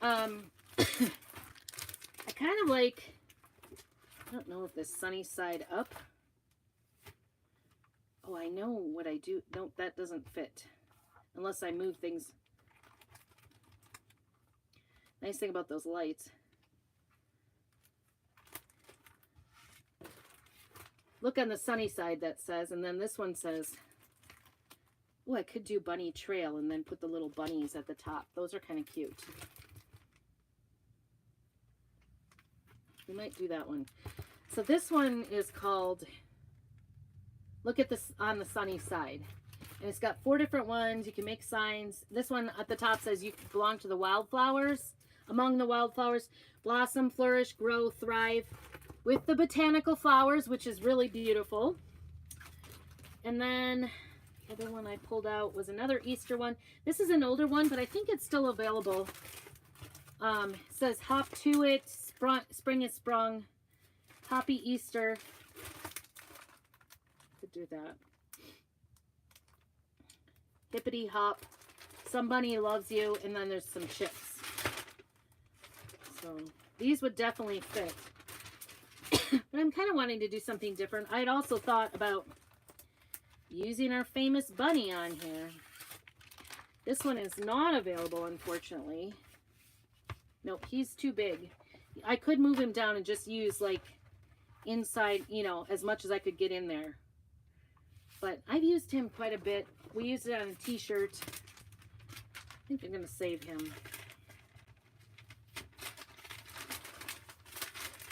I kind of like, I don't know if this sunny side up. Oh, I know what I do. Nope, that doesn't fit unless I move things. Nice thing about those lights. Look on the sunny side, that says, and then this one says, oh, I could do bunny trail and then put the little bunnies at the top. Those are kind of cute. We might do that one. So this one is called, look at this on the sunny side. And it's got 4 different ones. You can make signs. This one at the top says you belong to the wildflowers. Among the wildflowers, blossom, flourish, grow, thrive. With the botanical flowers, which is really beautiful. And then the other one I pulled out was another Easter one. This is an older one, but I think it's still available. It says hop to it, spring is sprung, happy Easter. Could do that. hippity hop, somebody loves you, and then there's some chips. So these would definitely fit. But I'm kind of wanting to do something different. I'd also thought about using our famous bunny on here. This one is not available, unfortunately. Nope, he's too big. I could move him down and just use like inside, you know, as much as I could get in there. But I've used him quite a bit. We used it on a t-shirt. I think I'm going to save him.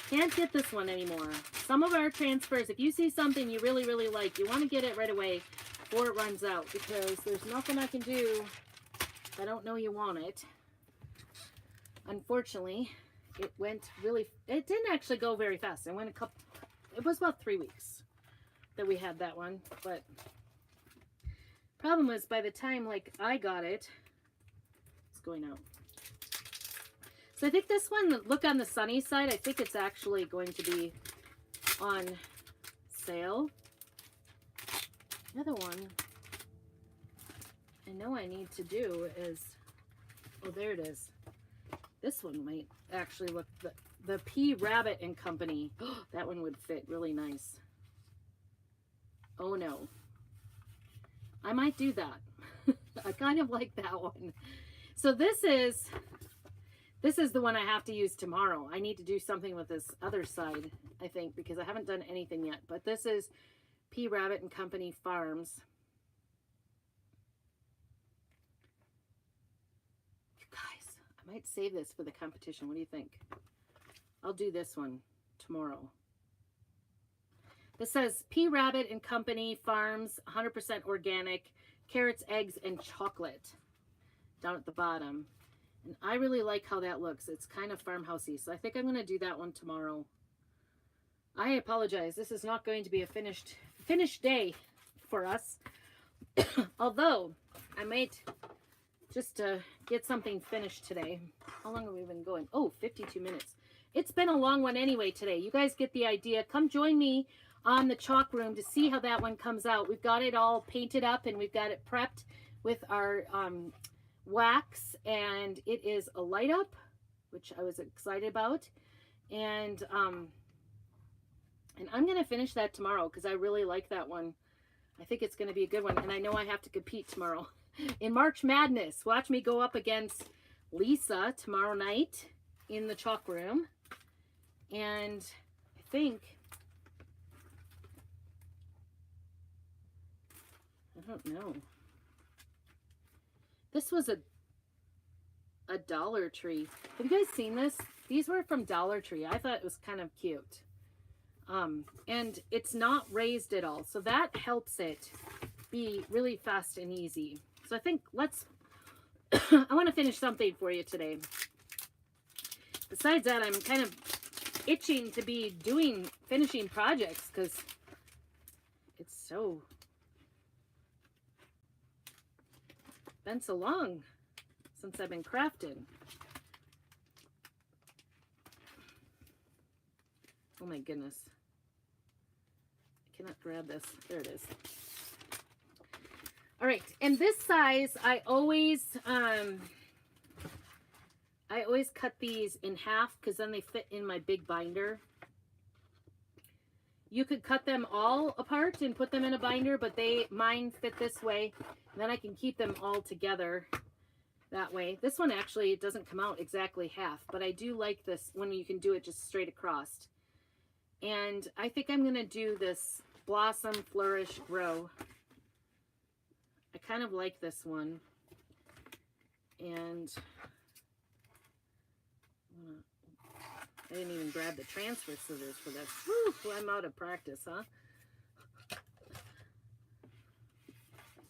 Can't get this one anymore. Some of our transfers, if you see something you really, really like, you want to get it right away before it runs out, because there's nothing I can do if I don't know you want it. Unfortunately, it didn't actually go very fast. It was about 3 weeks that we had that one, but problem was by the time like I got it, it's going out. So I think this one, look on the sunny side, I think it's actually going to be on sale. The other one I know I need to do is, oh, there it is. This one might actually look, the P. Rabbit and Company. That one would fit really nice. Oh no. I might do that. I kind of like that one. So this is the one I have to use tomorrow. I need to do something with this other side, I think, because I haven't done anything yet. But this is P. Rabbit and Company Farms. You guys, I might save this for the competition. What do you think? I'll do this one tomorrow. This says P. Rabbit and Company Farms, 100% organic, carrots, eggs, and chocolate down at the bottom. And I really like how that looks. It's kind of farmhousey. So I think I'm going to do that one tomorrow. I apologize. This is not going to be a finished day for us. Although I might just get something finished today. How long have we been going? Oh, 52 minutes. It's been a long one anyway today. You guys get the idea. Come join me on the chalk room to see how that one comes out. We've got it all painted up and we've got it prepped with our wax, and it is a light up, which I was excited about, and I'm gonna finish that tomorrow because I really like that one. I think it's gonna be a good one, and I know I have to compete tomorrow in March Madness. Watch me go up against Lisa tomorrow night in the chalk room, and I think, I don't know. This was a Dollar Tree. Have you guys seen this? These were from Dollar Tree. I thought it was kind of cute. And it's not raised at all. So that helps it be really fast and easy. So I think I want to finish something for you today. Besides that, I'm kind of itching to be finishing projects because it's been so long since I've been crafting. Oh my goodness. I cannot grab this. There it is. All right. And this size, I always cut these in half because then they fit in my big binder. You could cut them all apart and put them in a binder, but mine fit this way. And then I can keep them all together that way. This one actually doesn't come out exactly half, but I do like this when you can do it just straight across. And I think I'm going to do this Blossom, Flourish, Grow. I kind of like this one. And I didn't even grab the transfer scissors for this. Woo, I'm out of practice, huh?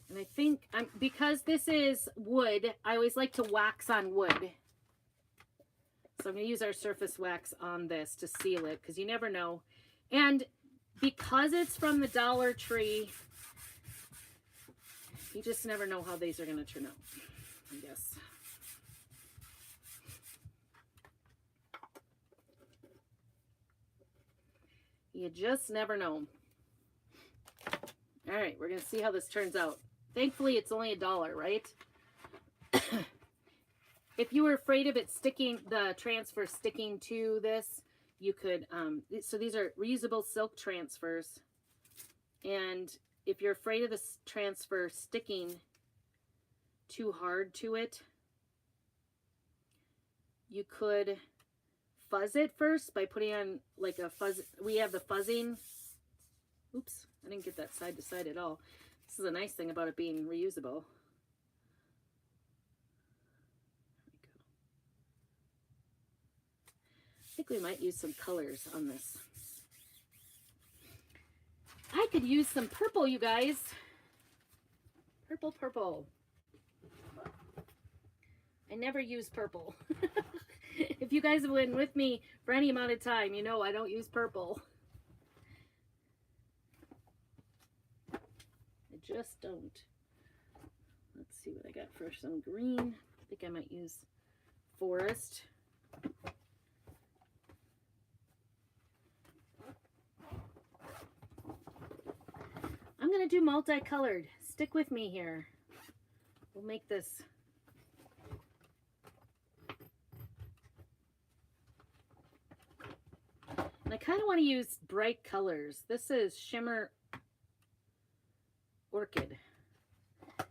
And I think, because this is wood, I always like to wax on wood. So I'm going to use our surface wax on this to seal it, because you never know. And because it's from the Dollar Tree, you just never know how these are going to turn out, I guess. You just never know. All right, we're going to see how this turns out. Thankfully, it's only $1, right? If you were afraid of it sticking, the transfer sticking to this, you could, so these are reusable silk transfers. And if you're afraid of this transfer sticking too hard to it, you could fuzz it first by putting on like a fuzz. We have the fuzzing. Oops, I didn't get that side to side at all. This is a nice thing about it being reusable. I think we might use some colors on this. I could use some purple, you guys. Purple, purple. I never use purple. If you guys have been with me for any amount of time, you know I don't use purple. I just don't. Let's see what I got for some green. I think I might use forest. I'm going to do multicolored. Stick with me here. We'll make this. And I kind of want to use bright colors. This is Shimmer Orchid.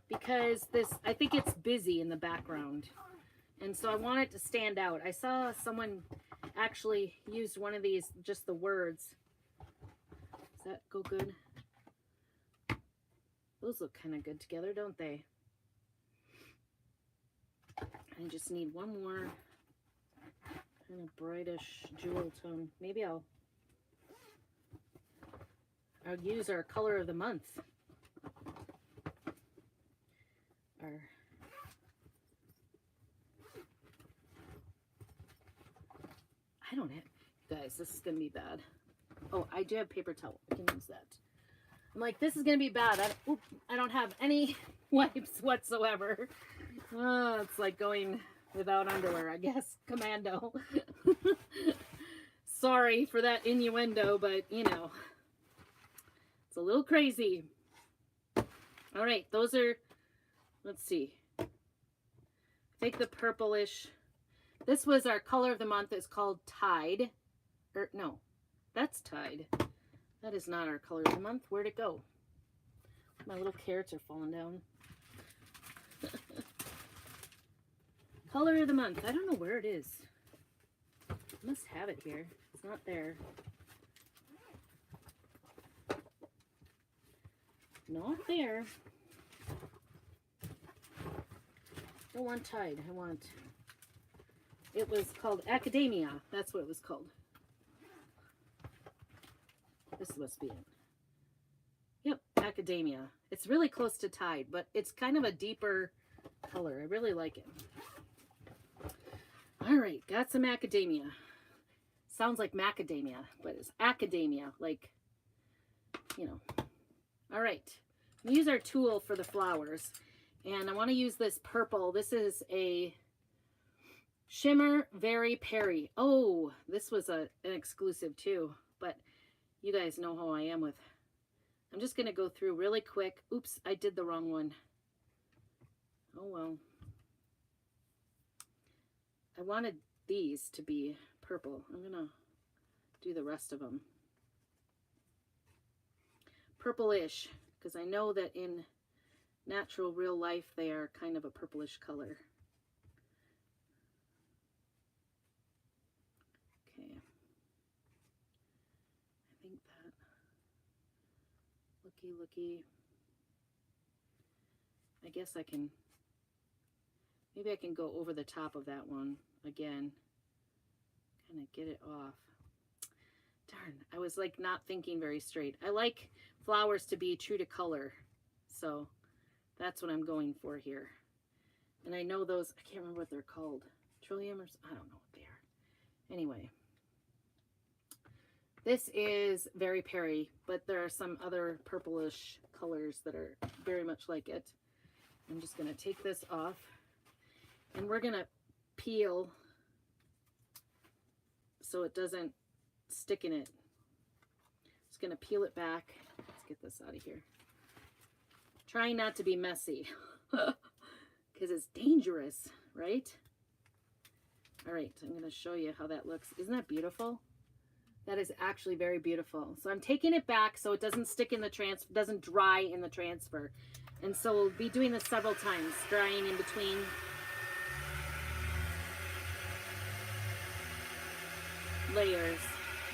Because this, I think it's busy in the background. And so I want it to stand out. I saw someone actually used one of these, just the words. Does that go good? Those look kind of good together, don't they? I just need one more kind of brightish jewel tone. Maybe I'll use our color of the month. I don't have, guys, this is going to be bad. Oh, I do have paper towel. I can use that. I'm like, this is going to be bad. I don't have any wipes whatsoever. Oh, it's like going without underwear, I guess. Commando. Sorry for that innuendo, but, you know, it's a little crazy. All right, those are, let's see. Take the purplish. This was our color of the month. It's called Tide. Or, no, that's Tide. That is not our color of the month. Where'd it go? My little carrots are falling down. Color of the month. I don't know where it is. I must have it here. It's not there. Not there. I don't want Tide. I want... It was called Academia. That's what it was called. This must be it. Yep, Academia. It's really close to Tide, but it's kind of a deeper color. I really like it. All right, got some Academia. Sounds like macadamia, but it's Academia, like, you know. All right, we use our tool for the flowers, and I want to use this purple. This is a Shimmer Very Perry. Oh, this was an exclusive too, but you guys know how I am with. I'm just going to go through really quick. Oops, I did the wrong one. Oh, well. I wanted these to be purple. I'm going to do the rest of them purplish, because I know that in natural real life they are kind of a purplish color. Okay. I think that looky. I guess I can, maybe I can go over the top of that one again, kind of get it off. Darn, I was like not thinking very straight. I like flowers to be true to color, so that's what I'm going for here. And I know those, I can't remember what they're called. Trillium or I don't know what they are. Anyway, this is Very Perry, but there are some other purplish colors that are very much like it. I'm just going to take this off, and we're going to peel so it doesn't stick in it. Just going to peel it back. Let's get this out of here. trying not to be messy because it's dangerous, right? All right, I'm going to show you how that looks. Isn't that beautiful? That is actually very beautiful. So I'm taking it back so it doesn't stick in the transfer, doesn't dry in the transfer. And so we'll be doing this several times, drying in between. Layers.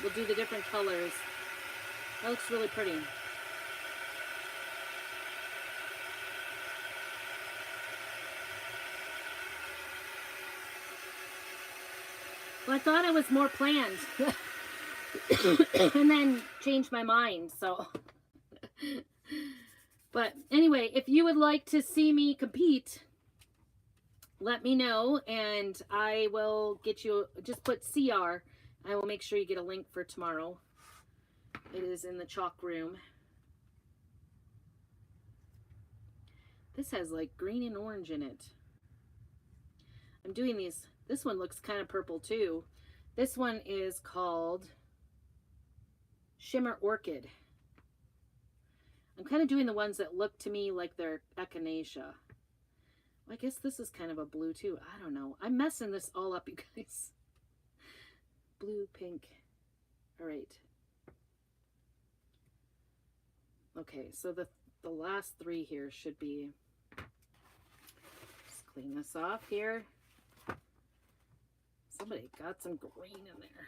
We'll do the different colors. That looks really pretty. Well, I thought it was more planned. And then changed my mind, so. But anyway, if you would like to see me compete, let me know and I will get you, just put CR. I will make sure you get a link for tomorrow. It is in the chalk room. This has like green and orange in it. I'm doing these. This one looks kind of purple too. This one is called Shimmer Orchid. I'm kind of doing the ones that look to me like they're echinacea. Well, I guess this is kind of a blue too. I don't know. I'm messing this all up, you guys. Blue, pink. All right. Okay, so the last three here should be, just clean this off here. Somebody got some green in there.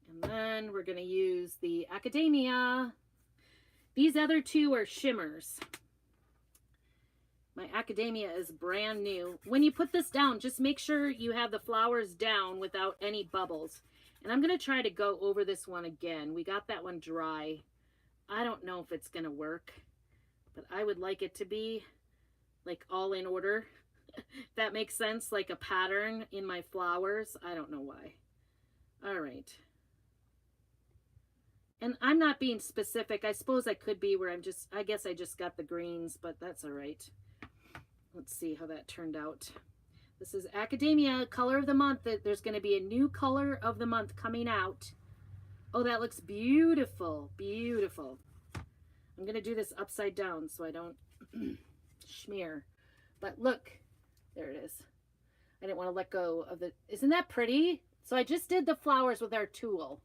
And then we're going to use the Academia. These other two are shimmers. My Academia is brand new. When you put this down, just make sure you have the flowers down without any bubbles. And I'm going to try to go over this one again. We got that one dry. I don't know if it's going to work, but I would like it to be like all in order. That makes sense, like a pattern in my flowers. I don't know why. All right. And I'm not being specific. I suppose I could be where I guess I just got the greens, but that's all right. Let's see how that turned out. This is Academia Color of the Month. There's going to be a new color of the month coming out. Oh, that looks beautiful. Beautiful. I'm going to do this upside down so I don't smear. But look, there it is. I didn't want to let go of the, isn't that pretty? So I just did the flowers with our tool.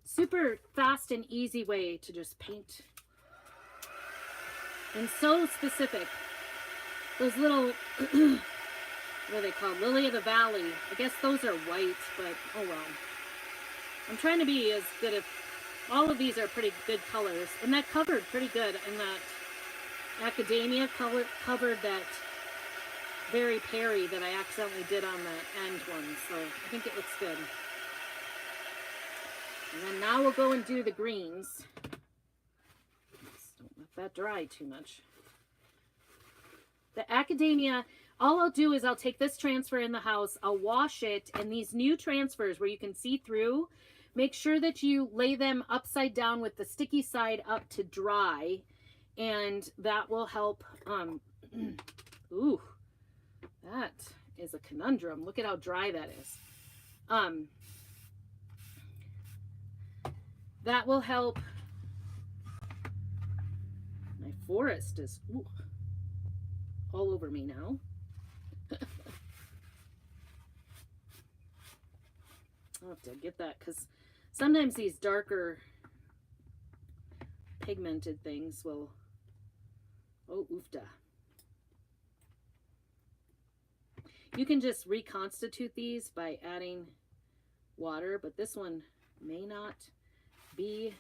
Super fast and easy way to just paint. And so specific. Those little, what are they called? Lily of the Valley. I guess those are white, but oh well. I'm trying to be as good as, all of these are pretty good colors. And that covered pretty good. And that Academia color covered that Very Perry that I accidentally did on the end one. So I think it looks good. And then now we'll go and do the greens. Just don't let that dry too much. The Academia, all I'll do is I'll take this transfer in the house, I'll wash it, and these new transfers where you can see through, make sure that you lay them upside down with the sticky side up to dry, and that will help. Ooh, that is a conundrum. Look at how dry that is. That will help. My forest is all over me now. I'll have to get that because sometimes these darker pigmented things will, oh, oofda. You can just reconstitute these by adding water, but this one may not be,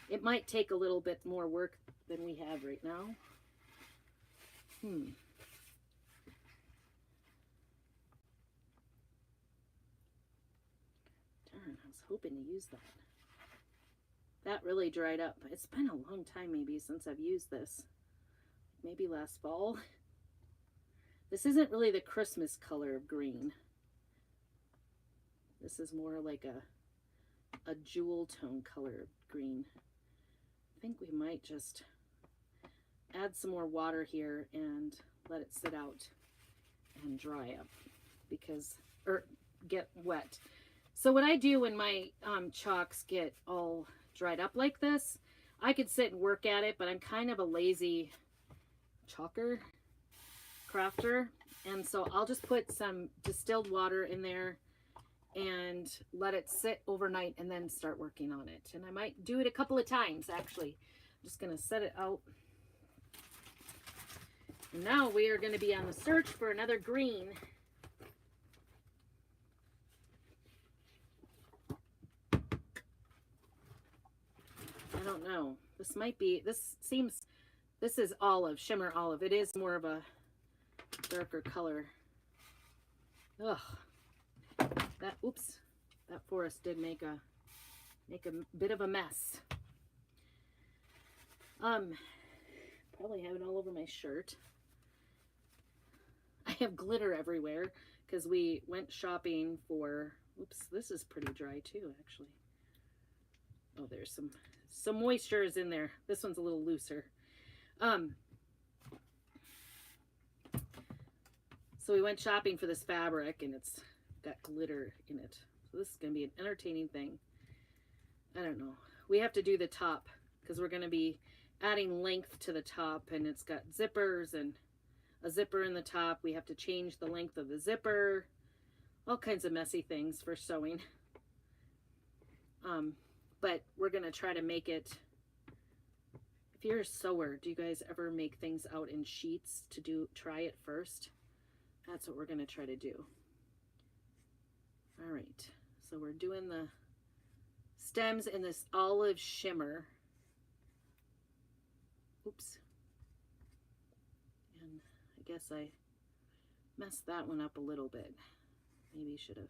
it might take a little bit more work than we have right now. Darn, I was hoping to use that. That really dried up. It's been a long time maybe since I've used this. Maybe last fall. This isn't really the Christmas color of green. This is more like a jewel tone color of green. I think we might just add some more water here and let it sit out and dry up because, or get wet. So what I do when my chalks get all dried up like this, I could sit and work at it, but I'm kind of a lazy crafter. And so I'll just put some distilled water in there and let it sit overnight and then start working on it. And I might do it a couple of times, actually. I'm just going to set it out. And now we are going to be on the search for another green. I don't know. This might be, this is olive, shimmer olive. It is more of a darker color. Ugh. That forest did make a bit of a mess. Probably have it all over my shirt. I have glitter everywhere because we went shopping for, this is pretty dry too, actually. Oh, there's some moisture is in there. This one's a little looser. So we went shopping for this fabric and it's got glitter in it. So this is going to be an entertaining thing. I don't know. We have to do the top because we're going to be adding length to the top, and it's got zippers and a zipper in the top. We have to change the length of the zipper. All kinds of messy things for sewing. But we're going to try to make it. If you're a sewer, do you guys ever make things out in sheets to try it first? That's what we're going to try to do. All right, so we're doing the stems in this olive shimmer. Oops. And I guess I messed that one up a little bit. Maybe should have.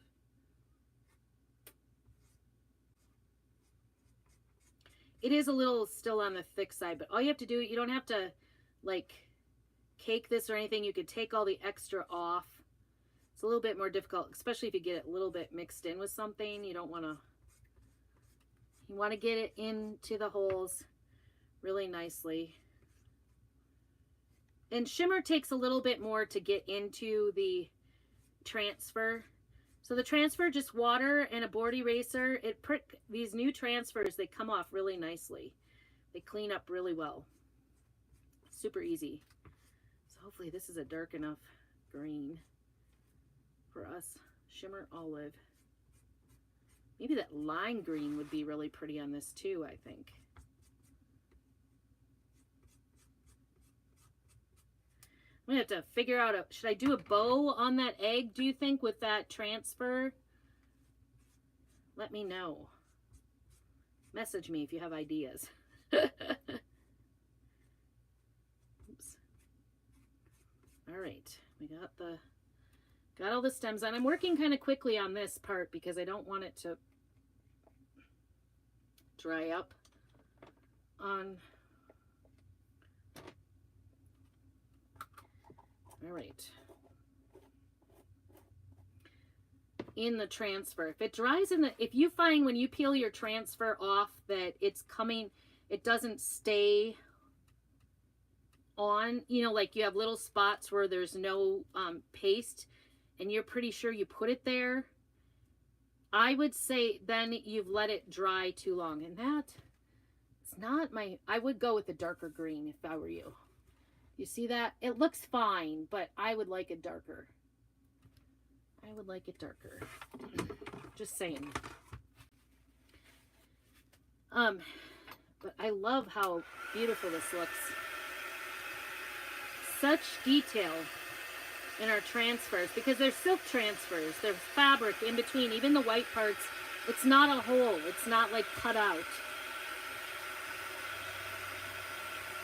It is a little still on the thick side, but all you have to do, you don't have to like cake this or anything. You could take all the extra off. It's a little bit more difficult, especially if you get it a little bit mixed in with something. You don't want to, you want to get it into the holes really nicely. And shimmer takes a little bit more to get into the transfer. So the transfer, just water and a board eraser. These new transfers, they come off really nicely. They clean up really well. Super easy. So hopefully this is a dark enough green for us. Shimmer olive. Maybe that lime green would be really pretty on this too, I think. I'm going to have to figure out, should I do a bow on that egg, do you think, with that transfer? Let me know. Message me if you have ideas. Oops. All right, we got all the stems on. I'm working kind of quickly on this part because I don't want it to dry up on. All right. In the transfer, if it dries if you find when you peel your transfer off that it's coming, it doesn't stay on, you know, like you have little spots where there's no paste and you're pretty sure you put it there, I would say then you've let it dry too long. And that is not I would go with the darker green if I were you. You see that? It looks fine, but I would like it darker. I would like it darker. Just saying. But I love how beautiful this looks. Such detail in our transfers because they're silk transfers. There's fabric in between, even the white parts. It's not a hole. It's not like cut out.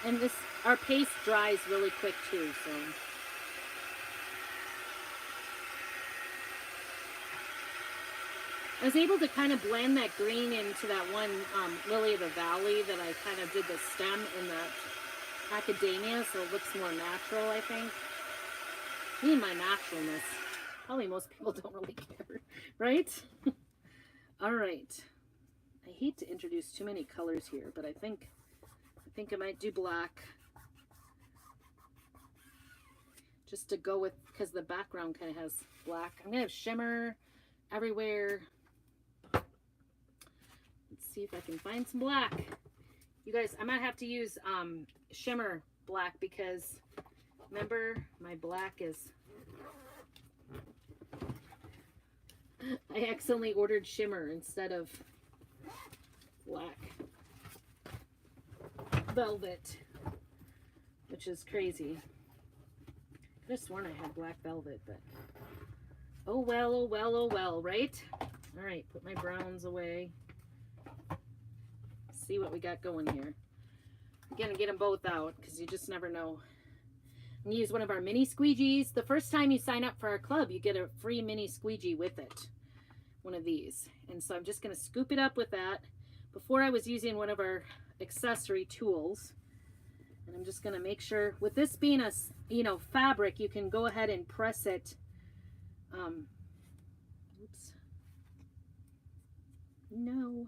And our paste dries really quick too, so. I was able to kind of blend that green into that one Lily of the Valley that I kind of did the stem in that macadamia, so it looks more natural, I think. Me and my naturalness. Probably most people don't really care, right? All right. I hate to introduce too many colors here, but I think I might do black. Just to go with, because the background kind of has black. I'm going to have shimmer everywhere. Let's see if I can find some black. You guys, I might have to use shimmer black because remember my black is, I accidentally ordered shimmer instead of black velvet, which is crazy. I could have sworn I had black velvet, but oh well, oh well, oh well, right? All right, put my browns away. See what we got going here. I'm gonna get them both out because you just never know. I'm gonna use one of our mini squeegees. The first time you sign up for our club, you get a free mini squeegee with it. One of these. And so I'm just gonna scoop it up with that. Before I was using one of our accessory tools. And I'm just gonna make sure, with this being a, you know, fabric, you can go ahead and press it. Oops. No.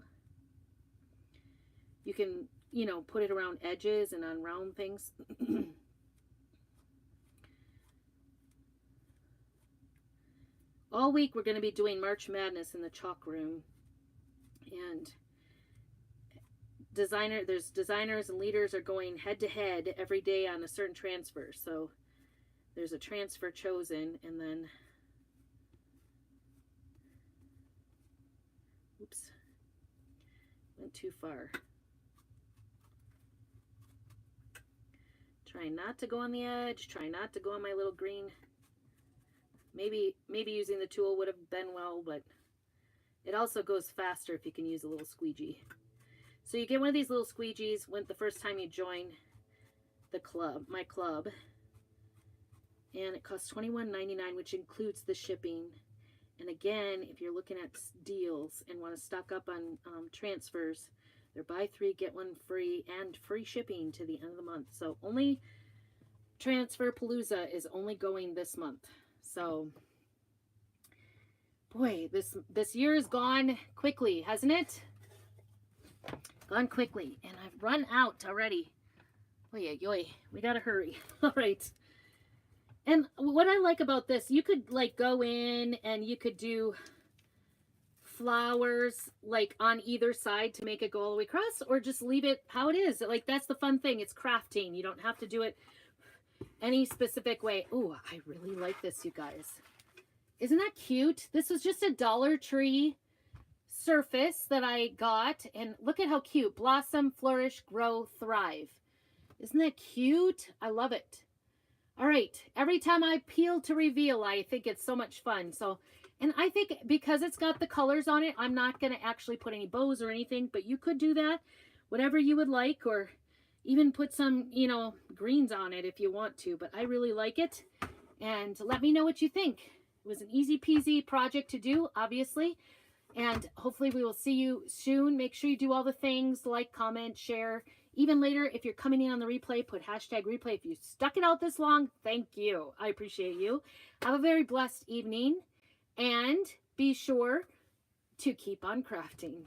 You can, you know, put it around edges and on round things. All week we're going to be doing March Madness in the chalk room. And there's designers and leaders are going head to head every day on a certain transfer. So there's a transfer chosen, and then, oops, went too far. Trying not to go on the edge, trying not to go on my little green. Maybe using the tool would have been well, but it also goes faster if you can use a little squeegee. So you get one of these little squeegees when the first time you join the club, my club. And it costs $21.99, which includes the shipping. And again, if you're looking at deals and want to stock up on transfers, they're buy 3, get 1 free, and free shipping to the end of the month. So only Transfer Palooza is only going this month. So, boy, this year has gone quickly, hasn't it? Gone quickly, and I've run out already. Oy, oy, we gotta hurry. All right. And what I like about this, you could like go in and you could do flowers like on either side to make it go all the way across, or just leave it how it is. Like, that's the fun thing. It's crafting. You don't have to do it any specific way. Oh, I really like this, you guys. Isn't that cute? This was just a Dollar Tree surface that I got, and look at how cute. Blossom, flourish, grow, thrive. Isn't that cute? I love it. All right, every time I peel to reveal, I think it's so much fun. So, and I think because it's got the colors on it, I'm not going to actually put any bows or anything, but you could do that, whatever you would like, or even put some, you know, greens on it if you want to, but I really like it. And let me know what you think. It was an easy peasy project to do, obviously. And hopefully we will see you soon. Make sure you do all the things, like, comment, share. Even later, if you're coming in on the replay, put hashtag replay. If you stuck it out this long, thank you. I appreciate you. Have a very blessed evening. And be sure to keep on crafting.